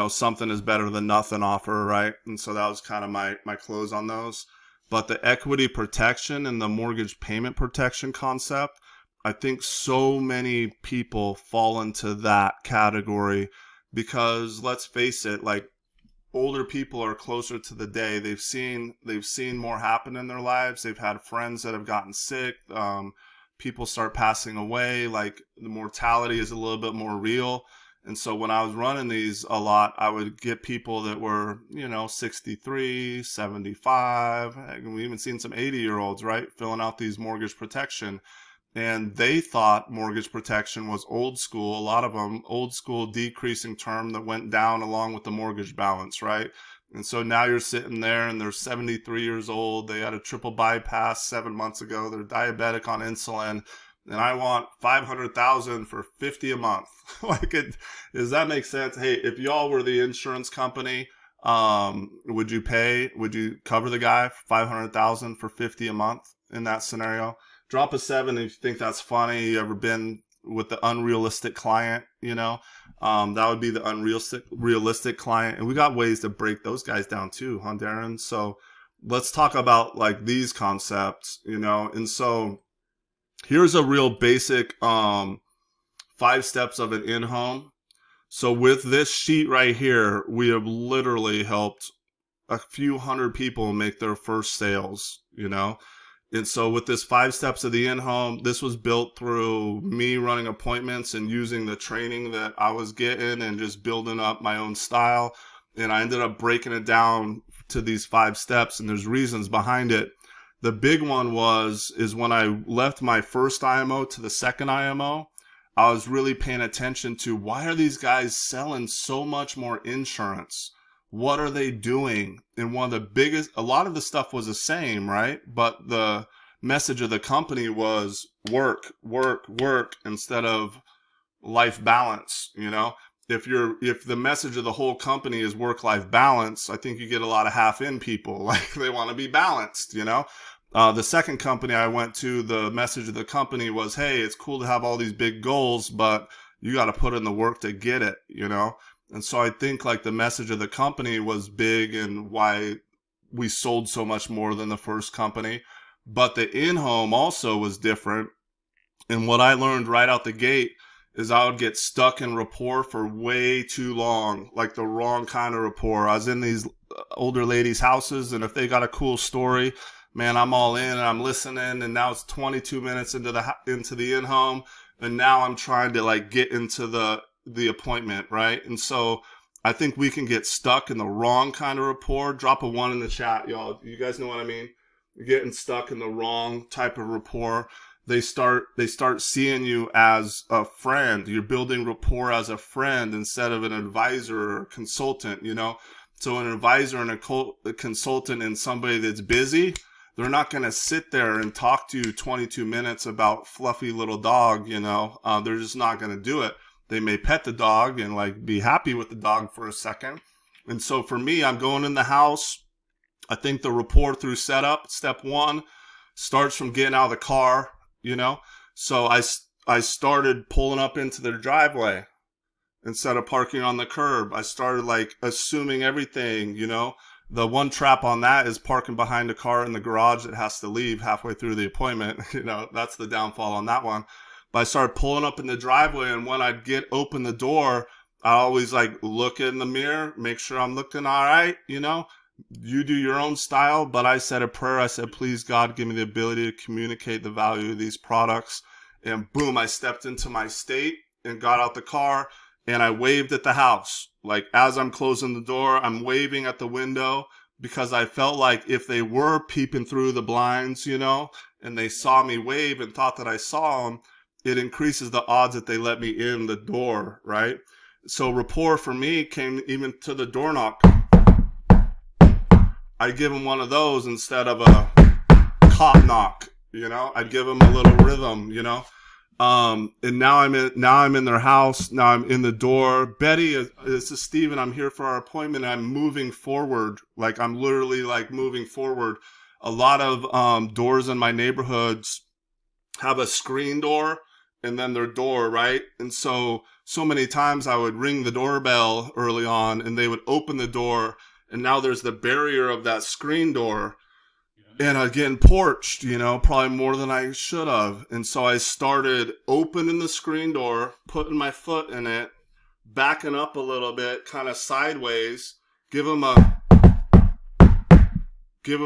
something is better than nothing offer, right? And so that was kind of my close on those. But the equity protection and the mortgage payment protection concept, I think so many people fall into that category because let's face it, like older people are closer to the day. They've seen more happen in their lives. They've had friends that have gotten sick. People start passing away. Like the mortality is a little bit more real. And so when I was running these a lot, I would get people that were, 63, 75. We even seen some 80-year-olds, right, filling out these mortgage protection. And they thought mortgage protection was old school. A lot of them, old school decreasing term that went down along with the mortgage balance, right? And so now you're sitting there and they're 73 years old. They had a triple bypass 7 months ago. They're diabetic on insulin. And I want 500,000 for 50 a month. Does that make sense? Hey, if y'all were the insurance company, would you cover the guy for 500,000 for 50 a month in that scenario? Drop a 7 if you think that's funny. You ever been with the unrealistic client? That would be the unrealistic client. And we got ways to break those guys down too, huh, Darren? So let's talk about like these concepts, and so here's a real basic 5 steps of an in-home. So with this sheet right here, we have literally helped a few hundred people make their first sales, And so with this 5 steps of the in-home, this was built through me running appointments and using the training that I was getting and just building up my own style. And I ended up breaking it down to these 5 steps, and there's reasons behind it. The big one is when I left my first IMO to the second IMO, I was really paying attention to why are these guys selling so much more insurance? What are they doing? And a lot of the stuff was the same, right? But the message of the company was work, work, work instead of life balance, If the message of the whole company is work-life balance, I think you get a lot of half-in people. Like they want to be balanced, The second company I went to, the message of the company was, hey, it's cool to have all these big goals, but you got to put in the work to get it, And so I think like the message of the company was big and why we sold so much more than the first company. But the in-home also was different. And what I learned right out the gate is I would get stuck in rapport for way too long, like the wrong kind of rapport. I was in these older ladies' houses, and if they got a cool story, man, I'm all in and I'm listening, and now it's 22 minutes into the in-home, and now I'm trying to like get into the appointment, right? And so I think we can get stuck in the wrong kind of rapport. Drop a 1 in the chat, y'all. You guys know what I mean? You're getting stuck in the wrong type of rapport. They start seeing you as a friend. You're building rapport as a friend instead of an advisor or consultant, you know? So an advisor and a consultant and somebody that's busy, they're not going to sit there and talk to you 22 minutes about fluffy little dog, you know? They're just not going to do it. They may pet the dog and like be happy with the dog for a second. And so for me, I'm going in the house. I think the rapport through setup, step 1, starts from getting out of the car, you know? So I started pulling up into their driveway instead of parking on the curb. I started like assuming everything, you know? The one trap on that is parking behind a car in the garage that has to leave halfway through the appointment. You know, that's the downfall on that one. But I started pulling up in the driveway, and when I'd open the door, I always like look in the mirror, make sure I'm looking all right, you know? You do your own style, but I said a prayer. I said, please, God, give me the ability to communicate the value of these products. And boom, I stepped into my state and got out the car, and I waved at the house. Like as I'm closing the door, I'm waving at the window because I felt like if they were peeping through the blinds, you know, and they saw me wave and thought that I saw them, it increases the odds that they let me in the door, right? So rapport for me came even to the door knock. I'd give them one of those instead of a cop knock, you know? I'd give them a little rhythm, you know? And now I'm in their house. Now I'm in the door. Betty, this is Steven. I'm here for our appointment. I'm moving forward. Like I'm literally like moving forward. A lot of doors in my neighborhoods have a screen door and then their door, right? And so many times I would ring the doorbell early on and they would open the door, and now there's the barrier of that screen door. And I'm getting porched, you know, probably more than I should have. And so I started opening the screen door, putting my foot in it, backing up a little bit, kind of sideways, give them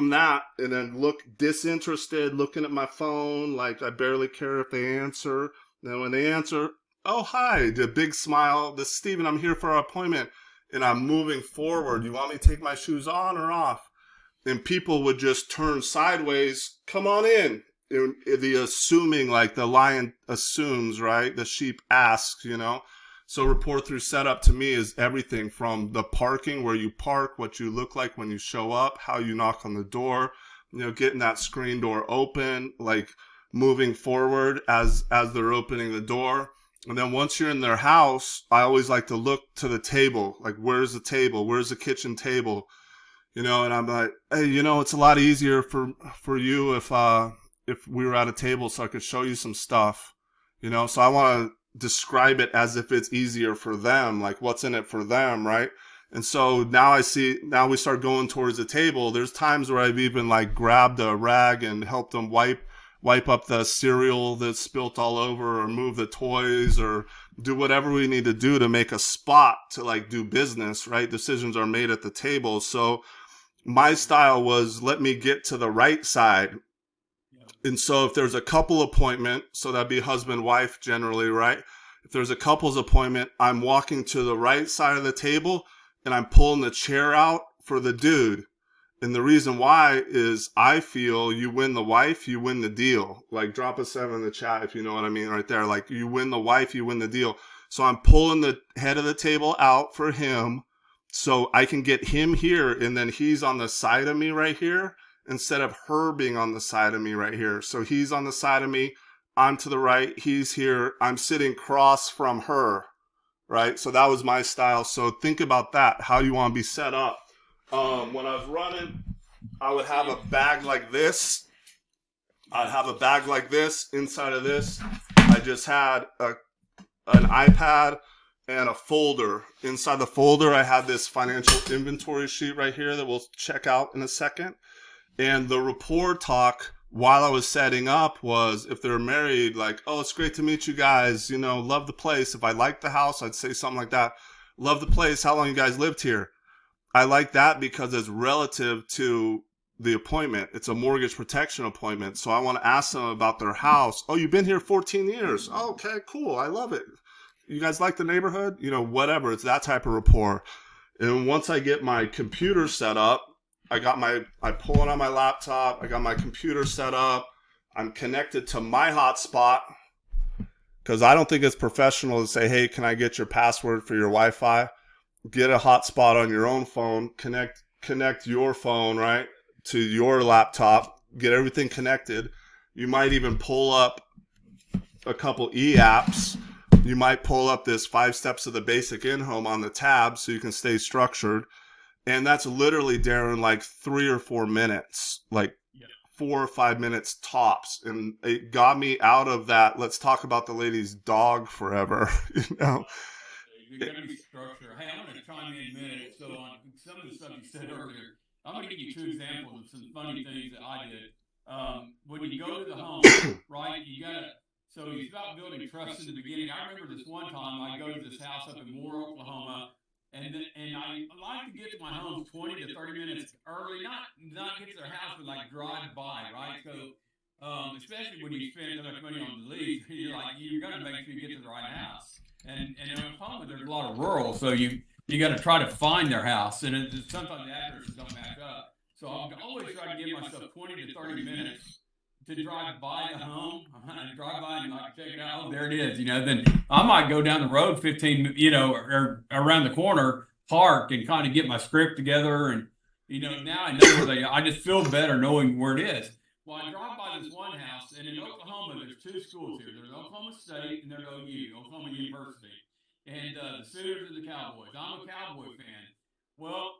that, and then look disinterested, looking at my phone, like I barely care if they answer. Then when they answer, oh, hi, the big smile, this is Steven, I'm here for our appointment. And I'm moving forward. You want me to take my shoes on or off? And people would just turn sideways, come on in. The assuming, like the lion assumes, right? The sheep asks, you know? So rapport through setup to me is everything from the parking, where you park, what you look like when you show up, how you knock on the door, you know, getting that screen door open, like moving forward as they're opening the door. And then once you're in their house, I always like to look to the table. Like, where's the table? Where's the kitchen table? You know, and I'm like, hey, you know, it's a lot easier for you if we were at a table so I could show you some stuff, you know? So I want to describe it as if it's easier for them, like what's in it for them, right? And so now we start going towards the table. There's times where I've even like grabbed a rag and helped them wipe up the cereal that's spilt all over, or move the toys, or do whatever we need to do to make a spot to like do business, right? Decisions are made at the table. So my style was, let me get to the right side. And so if there's a couple appointment, so that'd be husband, wife generally, right? If there's a couple's appointment, I'm walking to the right side of the table and I'm pulling the chair out for the dude. And the reason why is I feel you win the wife, you win the deal. Like drop a 7 in the chat if you know what I mean right there. Like you win the wife, you win the deal. So I'm pulling the head of the table out for him so I can get him here, and then he's on the side of me right here instead of her being on the side of me right here. So he's on the side of me, I'm to the right, he's here, I'm sitting across from her, right? So that was my style. So think about that, how you want to be set up. When I was running, I would have a bag like this. I'd have a bag like this. Inside of this, I just had an iPad and a folder. Inside the folder, I had this financial inventory sheet right here that we'll check out in a second. And the rapport talk while I was setting up was, if they're married, like, oh, it's great to meet you guys. You know, love the place. If I liked the house, I'd say something like that. Love the place. How long you guys lived here? I like that because it's relative to the appointment. It's a mortgage protection appointment. So I want to ask them about their house. Oh, you've been here 14 years. Oh, okay, cool. I love it. You guys like the neighborhood? You know, whatever. It's that type of rapport. And once I get my computer set up, I pull it on my laptop. I got my computer set up. I'm connected to my hotspot because I don't think it's professional to say, hey, can I get your password for your Wi-Fi? Get a hotspot on your own phone, connect your phone, right, to your laptop, get everything connected. You might even pull up a couple e-apps. You might pull up this 5 steps of the basic in-home on the tab so you can stay structured. And that's literally, Darren, like 3 or 4 minutes, like 4 or 5 minutes tops. And it got me out of that, let's talk about the lady's dog forever, you know. You got to be structured. Hey, I'm going to chime in a minute. So on some of the stuff you said earlier, I'm going to give you 2 examples of some funny things that I did. When you go to the home, right, you got to, so it's about building trust in the beginning. I remember this one time I go to this house up in Moore, Oklahoma, and I like to get to my homes 20 to 30 minutes early, not get to their house, but like drive by, right? So, especially when you spend that much money on the lease, you're going to make sure you get to the right house. And in Oklahoma, there's a lot of rural, so you got to try to find their house, and sometimes the addresses don't match up. So I'm always trying to give myself 20 to 30 minutes to drive by the home, and drive by and like check it out. Oh, there it is. You know, then I might go down the road 15, you know, or around the corner, park, and kind of get my script together. And you know, now I know where they. I just feel better knowing where it is. Well, I drive by this one house, and in Oklahoma, there's 2 schools here. There's Oklahoma State and there's OU, Oklahoma University. And the Sooners and the Cowboys. I'm a Cowboy fan. Well,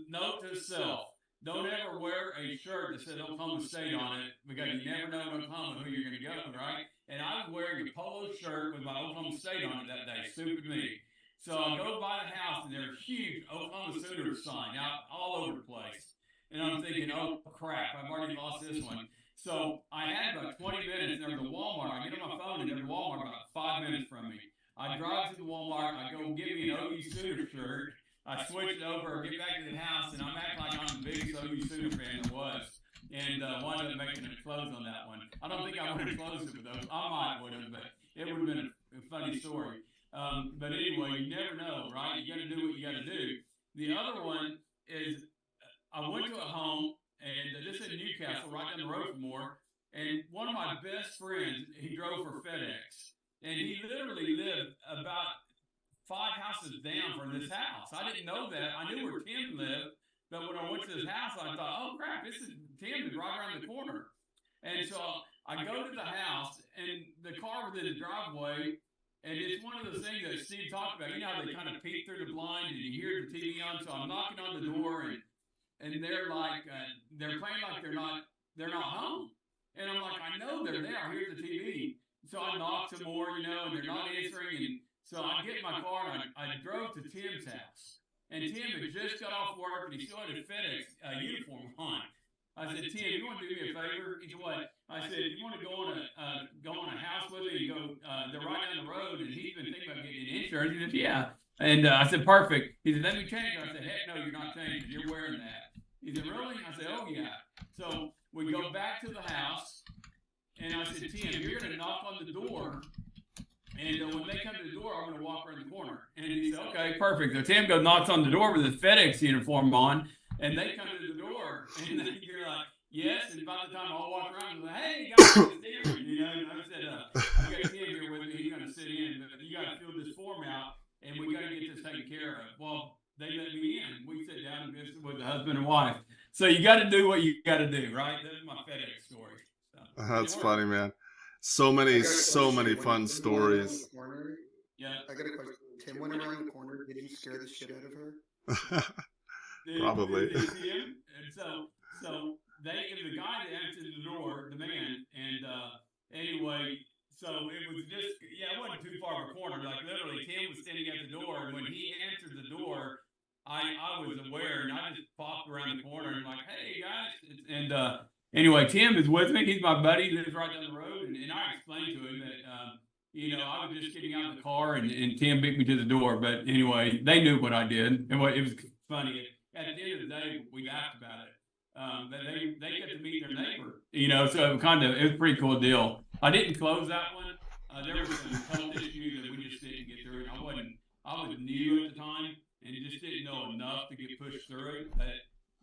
note to self, don't ever wear a shirt that says Oklahoma State on it because you never know in Oklahoma who you're going to go, right? And I was wearing a polo shirt with my Oklahoma State on it that day. Stupid me. So I go by the house, and there's a huge Oklahoma Sooners sign out all over the place. And I'm thinking, oh, crap, I've already lost this one. So I had about 20 minutes, and there was a Walmart. I get on my phone, and there's a Walmart about 5 minutes from me. I drive to the Walmart. I go get me an OU Sooner shirt. I switch it over, get back to the house, and I'm acting like I'm the biggest OU Sooner fan there was. And wound up making a close on that one. I don't think I would have closed it with those. I might would have, but it would have been a funny story. But anyway, you never know, right? You got to do what you got to do. The other one is I went to a home, and this is in Newcastle, right down the road from Moore, and one of my best friends, he drove for FedEx, and he literally lived about 5 houses down from this house. I didn't know that. I knew where Tim lived, but when I went to his house, I thought, oh, crap, this is Tim is right around the corner. And so I go to the house, and the car was in the driveway, and it's one of those things that Steve talked about. You know how they kind of peek through the blind, and you hear the TV on, so I'm knocking on the door, and they're like, they're playing like they're not home. And I'm like, I know they're there. Here's the TV. So I knock some more, you know, and they're not answering. And so I get in my car, and I drove to Tim's house. And Tim had just got off work, and he still had a FedEx uniform on. I said, Tim, you want to do me a favor? He said, what? I said, you want to go on a house with me and go, they're right down the road, and he's been thinking about getting insurance. He said, yeah. And I said, perfect. He said, let me change it. I said, heck no, you're not changing. You're wearing that. He said, really? I said, oh, yeah. So we go back to the house, and I said, Tim, you're going to knock on the door, and when they come to the door, I'm going to walk around the corner. And he said, okay, perfect. So Tim goes, knocks on the door with his FedEx uniform on, and they come to the door, and you're like, yes. And by the time I walk around, I'm like, hey, guys, it's Tim. You know, and I said, I got Tim here with me. He's going to sit in, but you got to fill this form out, and we got to get this taken care of. Well, they let me in. We sit down and visit with the husband and wife. So you got to do what you got to do, right? That's my FedEx story. So, that's funny, man. So many fun stories. Yeah. I got a question. Tim went around the corner. Did you scare the shit out of her? Probably. Did see him? And so the guy that answered the door, the man, and anyway, so it was just, it wasn't too far of a corner. Like literally, Tim was standing at the door, and when he answered the door, I was aware, and I just popped around the corner and like, hey guys, and anyway, Tim is with me. He's my buddy. He lives right down the road, and I explained to him that I was just getting out of the car, and Tim beat me to the door. But anyway, they knew what I did, and it was funny. At the end of the day, we laughed about it. they get to meet their neighbor, so it was a pretty cool deal. I didn't close that one. There was some health issues that we just didn't get through. I was new at the time and just didn't know enough to get pushed through it.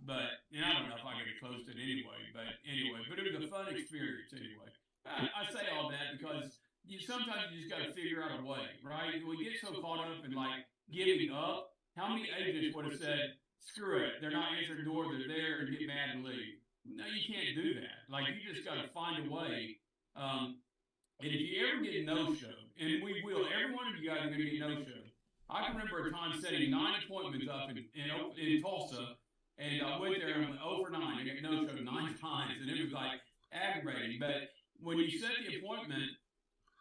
But I don't know if I could have closed it anyway. But it was a fun experience anyway. I say all that because sometimes you just got to figure out a way, right? We get so caught up in like giving up. How many agents would have said, "Screw it, they're not answering the door, they're there," and get mad and leave? No, you can't do that. Like you just got to find a way. And if you ever get no-show, and we will, every one of you guys are going to get no-show. I can remember a time setting 9 appointments up in Tulsa, and I went there and went 0 for 9. I got no-show 9 times, and it was like aggravating. But when you set the appointment,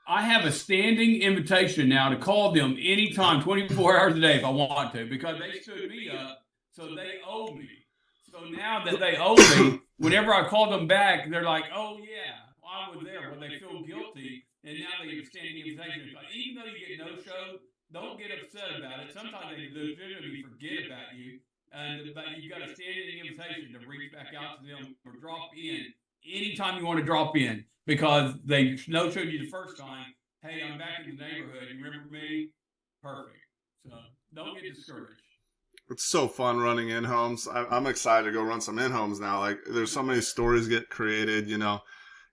I have a standing invitation now to call them anytime, 24 hours a day if I want to, because they stood me up, so they owe me. So now that they owe me, whenever I call them back, they're like, "Oh, yeah, I was there." Well, they feel guilty, and now they get a standing invitation. But even though you get no-show, don't get upset about it. Sometimes they legitimately forget about you, but you've got a standing invitation to reach back out to them or drop in anytime you want to drop in, because they no-showed you the first time. "Hey, I'm back in the neighborhood. You remember me?" Perfect. So don't get discouraged. It's so fun running in-homes. I'm excited to go run some in-homes now. Like, there's so many stories get created,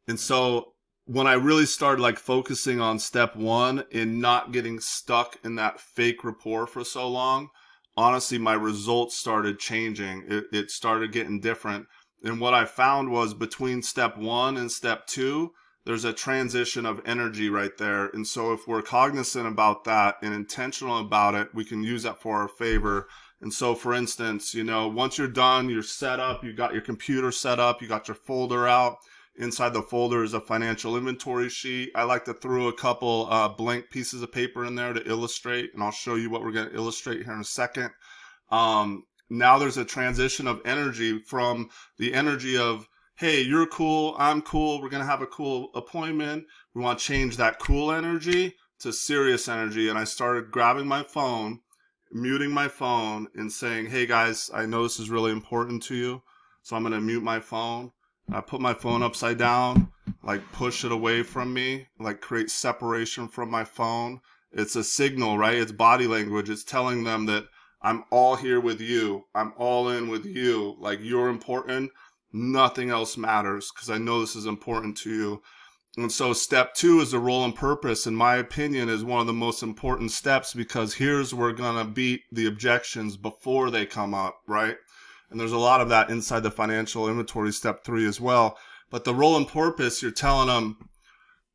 And so when I really started like focusing on step 1 and not getting stuck in that fake rapport for so long, honestly, my results started changing. It started getting different. And what I found was between step 1 and step 2, there's a transition of energy right there. And so if we're cognizant about that and intentional about it, we can use that for our favor. And so, for instance, once you're done, you're set up, you got your computer set up, you got your folder out. Inside the folder is a financial inventory sheet. I like to throw a couple blank pieces of paper in there to illustrate, and I'll show you what we're going to illustrate here in a second. Now there's a transition of energy from the energy of, "Hey, you're cool, I'm cool, we're going to have a cool appointment." We want to change that cool energy to serious energy. And I started grabbing my phone, muting my phone, and saying, "Hey guys, I know this is really important to you, so I'm going to mute my phone." I put my phone upside down, like push it away from me, like create separation from my phone. It's a signal, right? It's body language. It's telling them that I'm all here with you. I'm all in with you. Like, you're important. Nothing else matters because I know this is important to you. And so step 2 is the role and purpose, in my opinion, is one of the most important steps, because here's where we're going to beat the objections before they come up, right? And there's a lot of that inside the financial inventory step 3 as well. But the role and purpose, you're telling them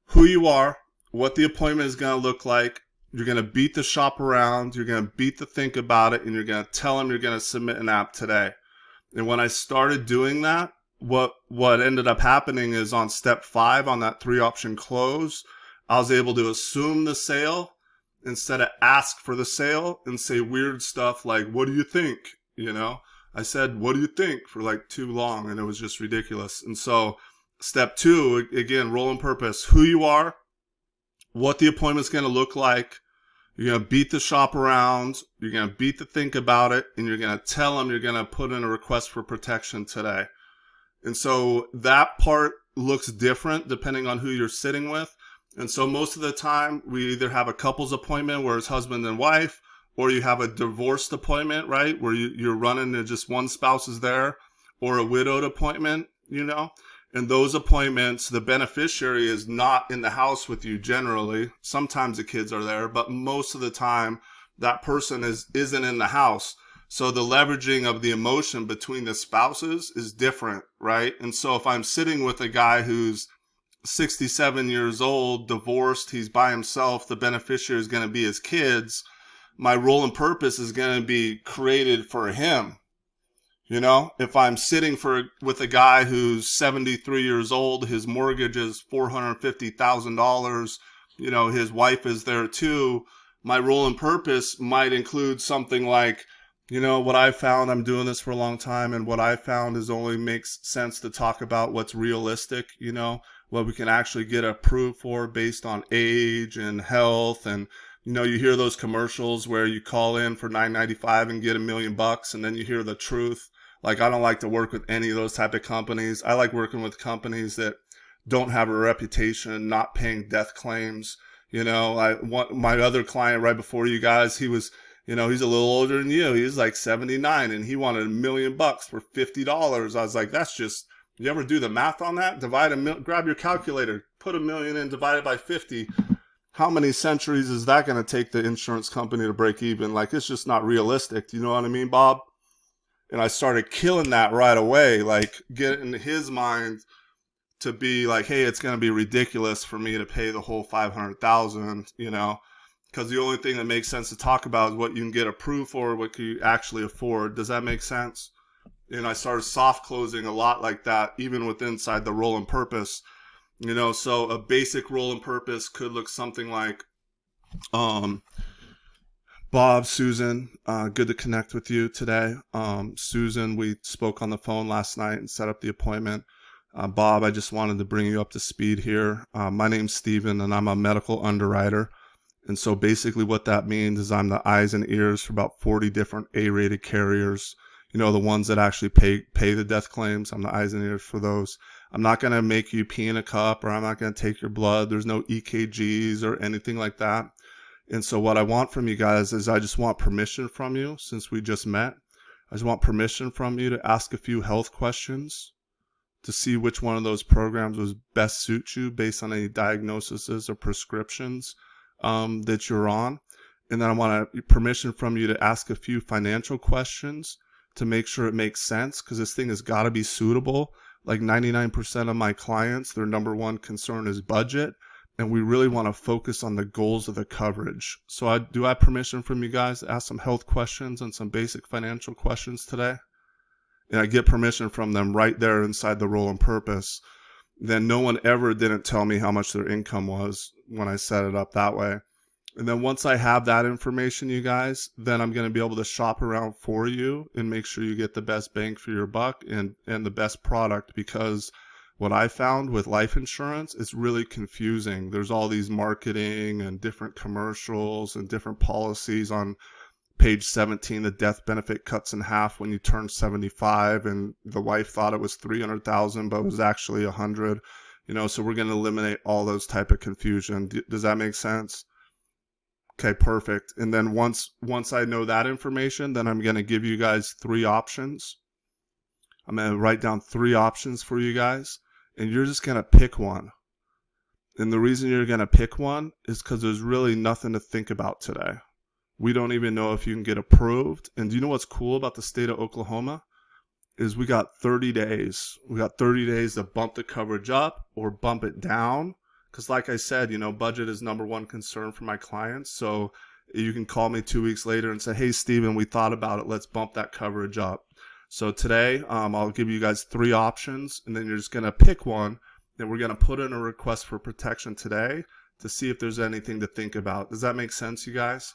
who you are, what the appointment is going to look like. You're going to beat the shop around. You're going to beat the think about it. And you're going to tell them you're going to submit an app today. And when I started doing that, what ended up happening is on step 5, on that 3-option close, I was able to assume the sale instead of ask for the sale and say weird stuff like, "What do you think?" I said, "What do you think?" for like too long, and it was just ridiculous. And so step 2, again, role and purpose, who you are, what the appointment's going to look like. You're going to beat the shop around. You're going to beat the think about it, and you're going to tell them you're going to put in a request for protection today. And so that part looks different depending on who you're sitting with. And so most of the time, we either have a couples appointment where it's husband and wife, or you have a divorced appointment, right, where you're running and just one spouse is there, or a widowed appointment, And those appointments, the beneficiary is not in the house with you generally. Sometimes the kids are there, but most of the time, that person isn't in the house. So the leveraging of the emotion between the spouses is different, right? And so if I'm sitting with a guy who's 67 years old, divorced, he's by himself, the beneficiary is going to be his kids, my role and purpose is going to be created for him. If I'm sitting with a guy who's 73 years old, his mortgage is $450,000, his wife is there too, my role and purpose might include something like, what I found, I'm doing this for a long time, and what I found is only makes sense to talk about what's realistic, what we can actually get approved for based on age and health. And, you hear those commercials where you call in for $9.95 and get $1 million, and then you hear the truth Like, I don't like to work with any of those type of companies. I like working with companies that don't have a reputation, not paying death claims. You know, my other client right before you guys, he was, you know, he's a little older than you. He was like 79 and he wanted $1 million for $50. I was like, that's just, you ever do the math on that? Grab your calculator, put $1 million in, divide it by 50. How many centuries is that going to take the insurance company to break even? Like, it's just not realistic. Do you know what I mean, Bob? And I started killing that right away, like getting his mind to be like, hey, it's going to be ridiculous for me to pay the whole $500,000, you know, because the only thing that makes sense to talk about is what you can get approved for, what can you actually afford. Does that make sense? And I started soft closing a lot like that, even with inside the role and purpose, you know. So a basic role and purpose could look something like, Bob, Susan, good to connect with you today. Susan, we spoke on the phone last night and set up the appointment. Bob, I just wanted to bring you up to speed here. My name's Steven and I'm a medical underwriter. And so basically what that means is I'm the eyes and ears for about 40 different A-rated carriers. You know, the ones that actually pay the death claims. I'm the eyes and ears for those. I'm not going to make you pee in a cup, or I'm not going to take your blood. There's no EKGs or anything like that. And so what I want from you guys is I just want permission from you, since we just met. I just want permission from you to ask a few health questions to see which one of those programs was best suit you based on any diagnoses or prescriptions that you're on. And then I want permission from you to ask a few financial questions to make sure it makes sense, because this thing has got to be suitable. Like 99% of my clients, their number one concern is budget. And we really want to focus on the goals of the coverage. So I have permission from you guys to ask some health questions and some basic financial questions today. And I get permission from them right there inside the role and purpose. Then no one ever didn't tell me how much their income was when I set it up that way. And then once I have that information, you guys, then I'm going to be able to shop around for you and make sure you get the best bang for your buck and the best product. Because what I found with life insurance, it's really confusing. There's all these marketing and different commercials and different policies. On page 17, the death benefit cuts in half when you turn 75, and the wife thought it was 300,000, but it was actually 100. You know, so we're going to eliminate all those type of confusion. Does that make sense? Okay, perfect. And then once I know that information, then I'm going to give you guys 3 options. I'm going to write down 3 options for you guys, and you're just going to pick one. And the reason you're going to pick one is because there's really nothing to think about today. We don't even know if you can get approved. And do you know what's cool about the state of Oklahoma? Is we got 30 days. We got 30 days to bump the coverage up or bump it down. Because like I said, you know, budget is number one concern for my clients. So you can call me 2 weeks later and say, hey, Steven, we thought about it. Let's bump that coverage up. So today, I'll give you guys 3 options, and then you're just going to pick one. And we're going to put in a request for protection today to see if there's anything to think about. Does that make sense, you guys?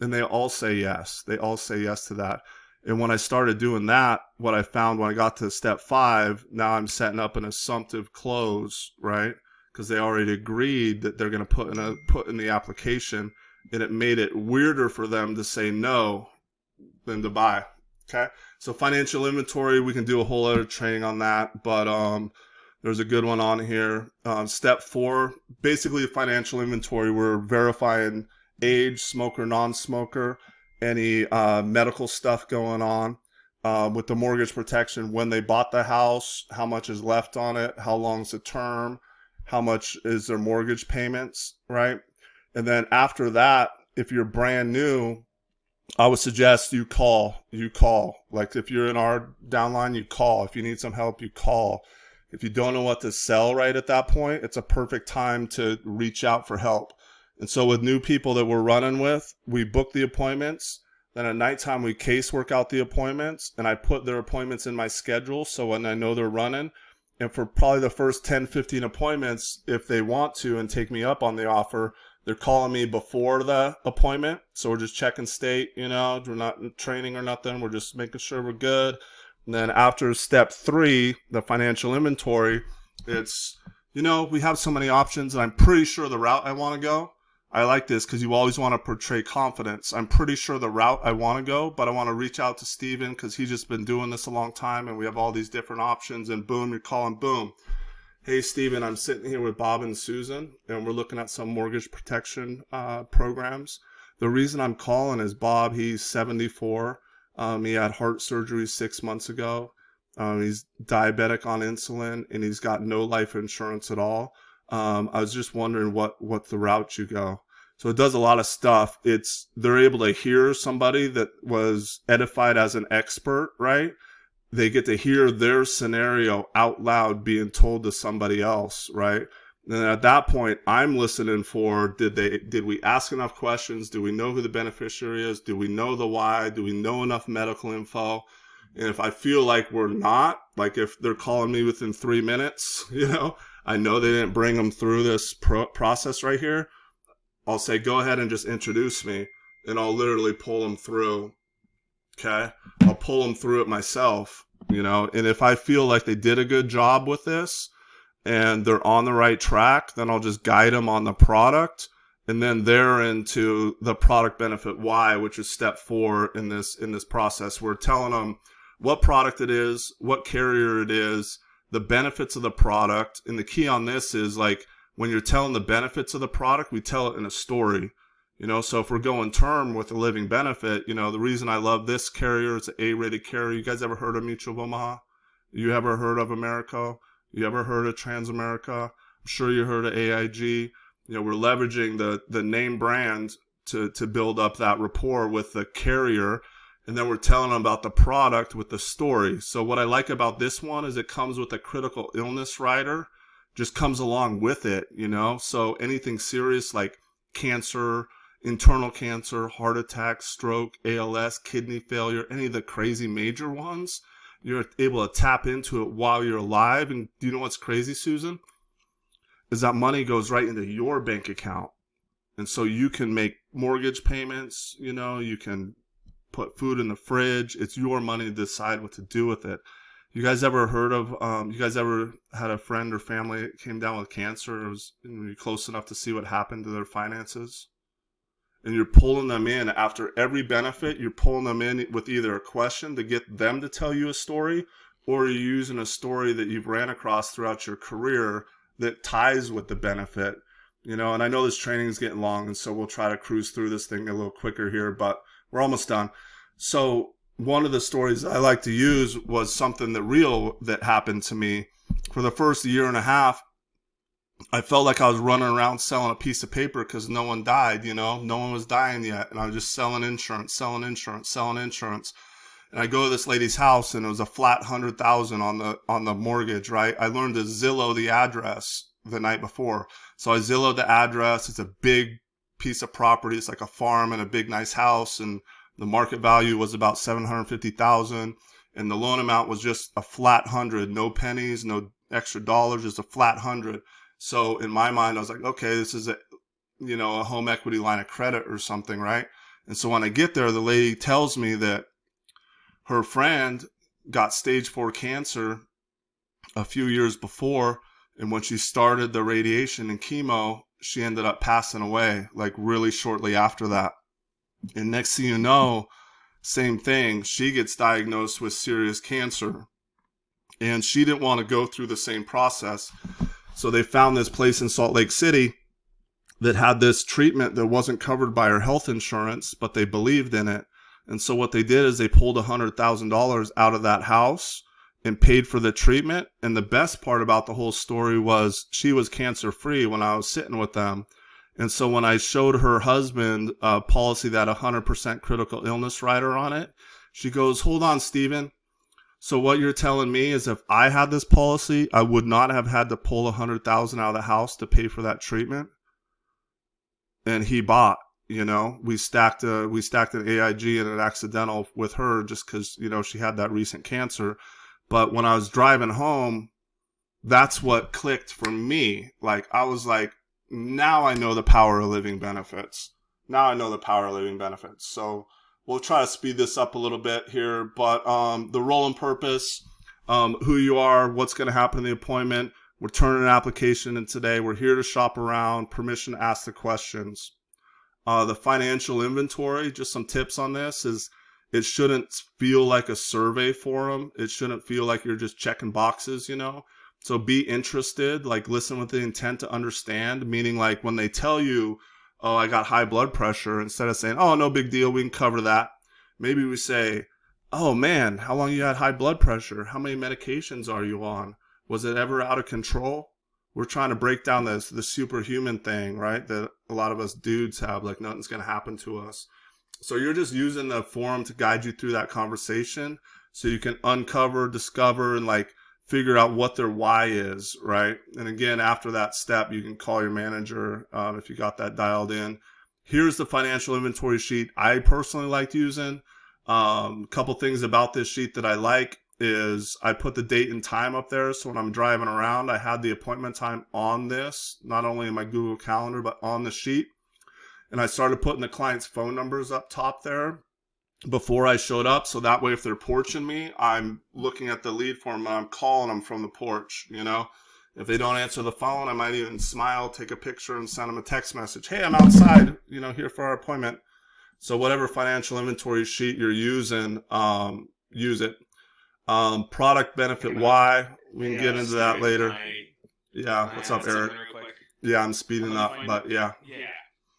And they all say yes. They all say yes to that. And when I started doing that, what I found when I got to step 5, now I'm setting up an assumptive close, right? Because they already agreed that they're going to put in the application, and it made it weirder for them to say no than to buy. Okay, so financial inventory, we can do a whole other training on that, but there's a good one on here. Step 4, basically financial inventory, we're verifying age, smoker, non-smoker, any medical stuff going on. With the mortgage protection, when they bought the house, how much is left on it, how long's the term, how much is their mortgage payments, right? And then after that, if you're brand new, I would suggest you call. Like if you're in our downline, you call. If you need some help, you call. If you don't know what to sell right at that point, it's a perfect time to reach out for help. And so with new people that we're running with, we book the appointments. Then at nighttime, we casework out the appointments, and I put their appointments in my schedule. So when I know they're running, and for probably the first 10, 15 appointments, if they want to and take me up on the offer, they're calling me before the appointment. So we're just checking state, you know, we're not in training or nothing. We're just making sure we're good. And then after step 3, the financial inventory, it's, you know, we have so many options, and I'm pretty sure the route I want to go, I like this because you always want to portray confidence. I'm pretty sure the route I want to go, but I want to reach out to Steven because he's just been doing this a long time and we have all these different options, and boom, you're calling, boom. Hey, Steven, I'm sitting here with Bob and Susan, and we're looking at some mortgage protection programs. The reason I'm calling is Bob, he's 74. He had heart surgery 6 months ago. He's diabetic on insulin, and he's got no life insurance at all. I was just wondering what the route you go. So it does a lot of stuff. They're able to hear somebody that was edified as an expert, right? They get to hear their scenario out loud being told to somebody else, right? And at that point, I'm listening for, did we ask enough questions? Do we know who the beneficiary is? Do we know the why? Do we know enough medical info? And if I feel like we're not, like if they're calling me within 3 minutes, I know they didn't bring them through this process right here, I'll say, go ahead and just introduce me, and I'll literally pull them through. Okay? I'll pull them through it myself, and if I feel like they did a good job with this and they're on the right track, then I'll just guide them on the product, and then they're into the product benefit why, which is step 4 in this process. We're telling them what product it is, what carrier it is, the benefits of the product. And the key on this is, like, when you're telling the benefits of the product, we tell it in a story. So if we're going term with a living benefit, the reason I love this carrier, it's an A-rated carrier. You guys ever heard of Mutual of Omaha? You ever heard of Americo? You ever heard of Transamerica? I'm sure you heard of AIG. We're leveraging the name brand to build up that rapport with the carrier. And then we're telling them about the product with the story. So what I like about this one is it comes with a critical illness rider, just comes along with it, So anything serious like cancer, internal cancer, heart attack, stroke, ALS, kidney failure, any of the crazy major ones, you're able to tap into it while you're alive. And do you know what's crazy, Susan? Is that money goes right into your bank account. And so you can make mortgage payments, you can put food in the fridge. It's your money to decide what to do with it. You guys ever heard of, you guys ever had a friend or family that came down with cancer or was close enough to see what happened to their finances? And you're pulling them in after every benefit, you're pulling them in with either a question to get them to tell you a story, or you're using a story that you've ran across throughout your career that ties with the benefit. And I know this training is getting long, and so we'll try to cruise through this thing a little quicker here, but we're almost done. So one of the stories I like to use was something that happened to me. For the first year and a half, I felt like I was running around selling a piece of paper because no one died, no one was dying yet. And I was just selling insurance. And I go to this lady's house, and it was a flat $100,000 on the mortgage, right? I learned to Zillow the address the night before. So I Zillowed the address. It's a big piece of property. It's like a farm and a big nice house. And the market value was about $750,000. And the loan amount was just a flat 100, no pennies, no extra dollars, just a flat 100. So in my mind, I was like, okay, this is a home equity line of credit or something, right? And so when I get there, the lady tells me that her friend got stage 4 cancer a few years before. And when she started the radiation and chemo, she ended up passing away like really shortly after that. And next thing you know, same thing, she gets diagnosed with serious cancer. And she didn't want to go through the same process. So they found this place in Salt Lake City that had this treatment that wasn't covered by her health insurance, but they believed in it. And so what they did is they pulled $100,000 out of that house and paid for the treatment. And the best part about the whole story was she was cancer-free when I was sitting with them. And so when I showed her husband a policy that 100% critical illness rider on it, she goes, hold on, Steven. So what you're telling me is if I had this policy, I would not have had to pull $100,000 out of the house to pay for that treatment. And he bought, we stacked an AIG and an accidental with her just because, she had that recent cancer. But when I was driving home, that's what clicked for me. Like, I was like, now I know the power of living benefits. So we'll try to speed this up a little bit here, but the role and purpose, who you are, what's going to happen in the appointment. We're turning an application in today. We're here to shop around, permission to ask the questions. The financial inventory, just some tips on this, is it shouldn't feel like a survey form. It shouldn't feel like you're just checking boxes, you know? So be interested, like listen with the intent to understand, meaning like when they tell you, oh, I got high blood pressure, instead of saying, oh, no big deal, we can cover that. Maybe we say, oh man, how long you had high blood pressure? How many medications are you on? Was it ever out of control? We're trying to break down the superhuman thing, right? That a lot of us dudes have, like nothing's going to happen to us. So you're just using the forum to guide you through that conversation so you can uncover, discover, and like figure out what their why is, right? And again, after that step, you can call your manager if you got that dialed in. Here's the financial inventory sheet I personally liked using. A couple things about this sheet that I like is I put the date and time up there. So when I'm driving around, I had the appointment time on this, not only in my Google Calendar, but on the sheet. And I started putting the client's phone numbers up top there before I showed up. So that way, if they're porching me, I'm looking at the lead form and I'm calling them from the porch, you know. If they don't answer the phone, I might even smile, take a picture, and send them a text message. Hey, I'm outside, you know, here for our appointment. So whatever financial inventory sheet you're using, use it. Product benefit why, we can get into that later. Yeah, what's up, Eric? Yeah, I'm speeding up, but yeah. Yeah.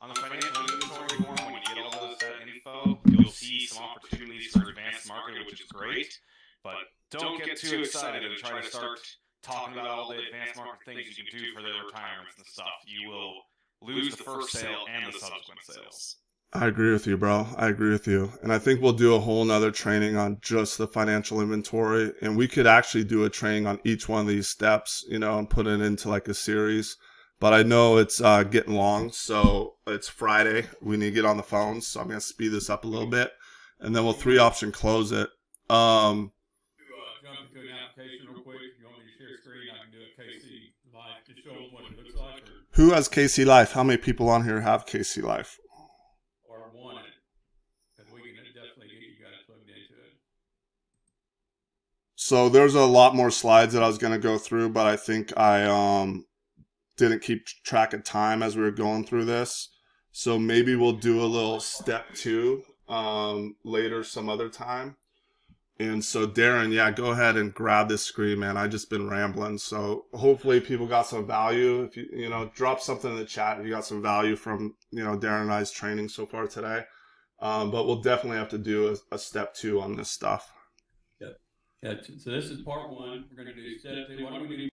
On the financial inventory form, when you get all those info, you'll see some opportunities for advanced marketing, which is great. But don't get too excited and try to start talking about all the advanced market things you can do for their retirements and stuff. You will lose the first sale and the subsequent sales. I agree with you, bro. I agree with you. And I think we'll do a whole nother training on just the financial inventory. And we could actually do a training on each one of these steps, you know, and put it into like a series. But I know it's getting long, so it's Friday. We need to get on the phones, so I'm going to speed this up a little bit. And then we'll 3-option close it. Jump into an application real quick. If you want me to share screen, I can do it KC Live. Just show them what it looks like. Who has KC Life? How many people on here have KC Life? Or want it. Because we can definitely get you guys plugged into it. So there's a lot more slides that I was going to go through, but I think I didn't keep track of time as we were going through this. So maybe we'll do a little step 2 later some other time. And so Darren, yeah, go ahead and grab this screen, man. I just been rambling. So hopefully people got some value. If you know, drop something in the chat if you got some value from, you know, Darren and I's training so far today. But we'll definitely have to do a step 2 on this stuff. Yep. Yeah, so this is part 1. We're going to do step 2. What are we going to do?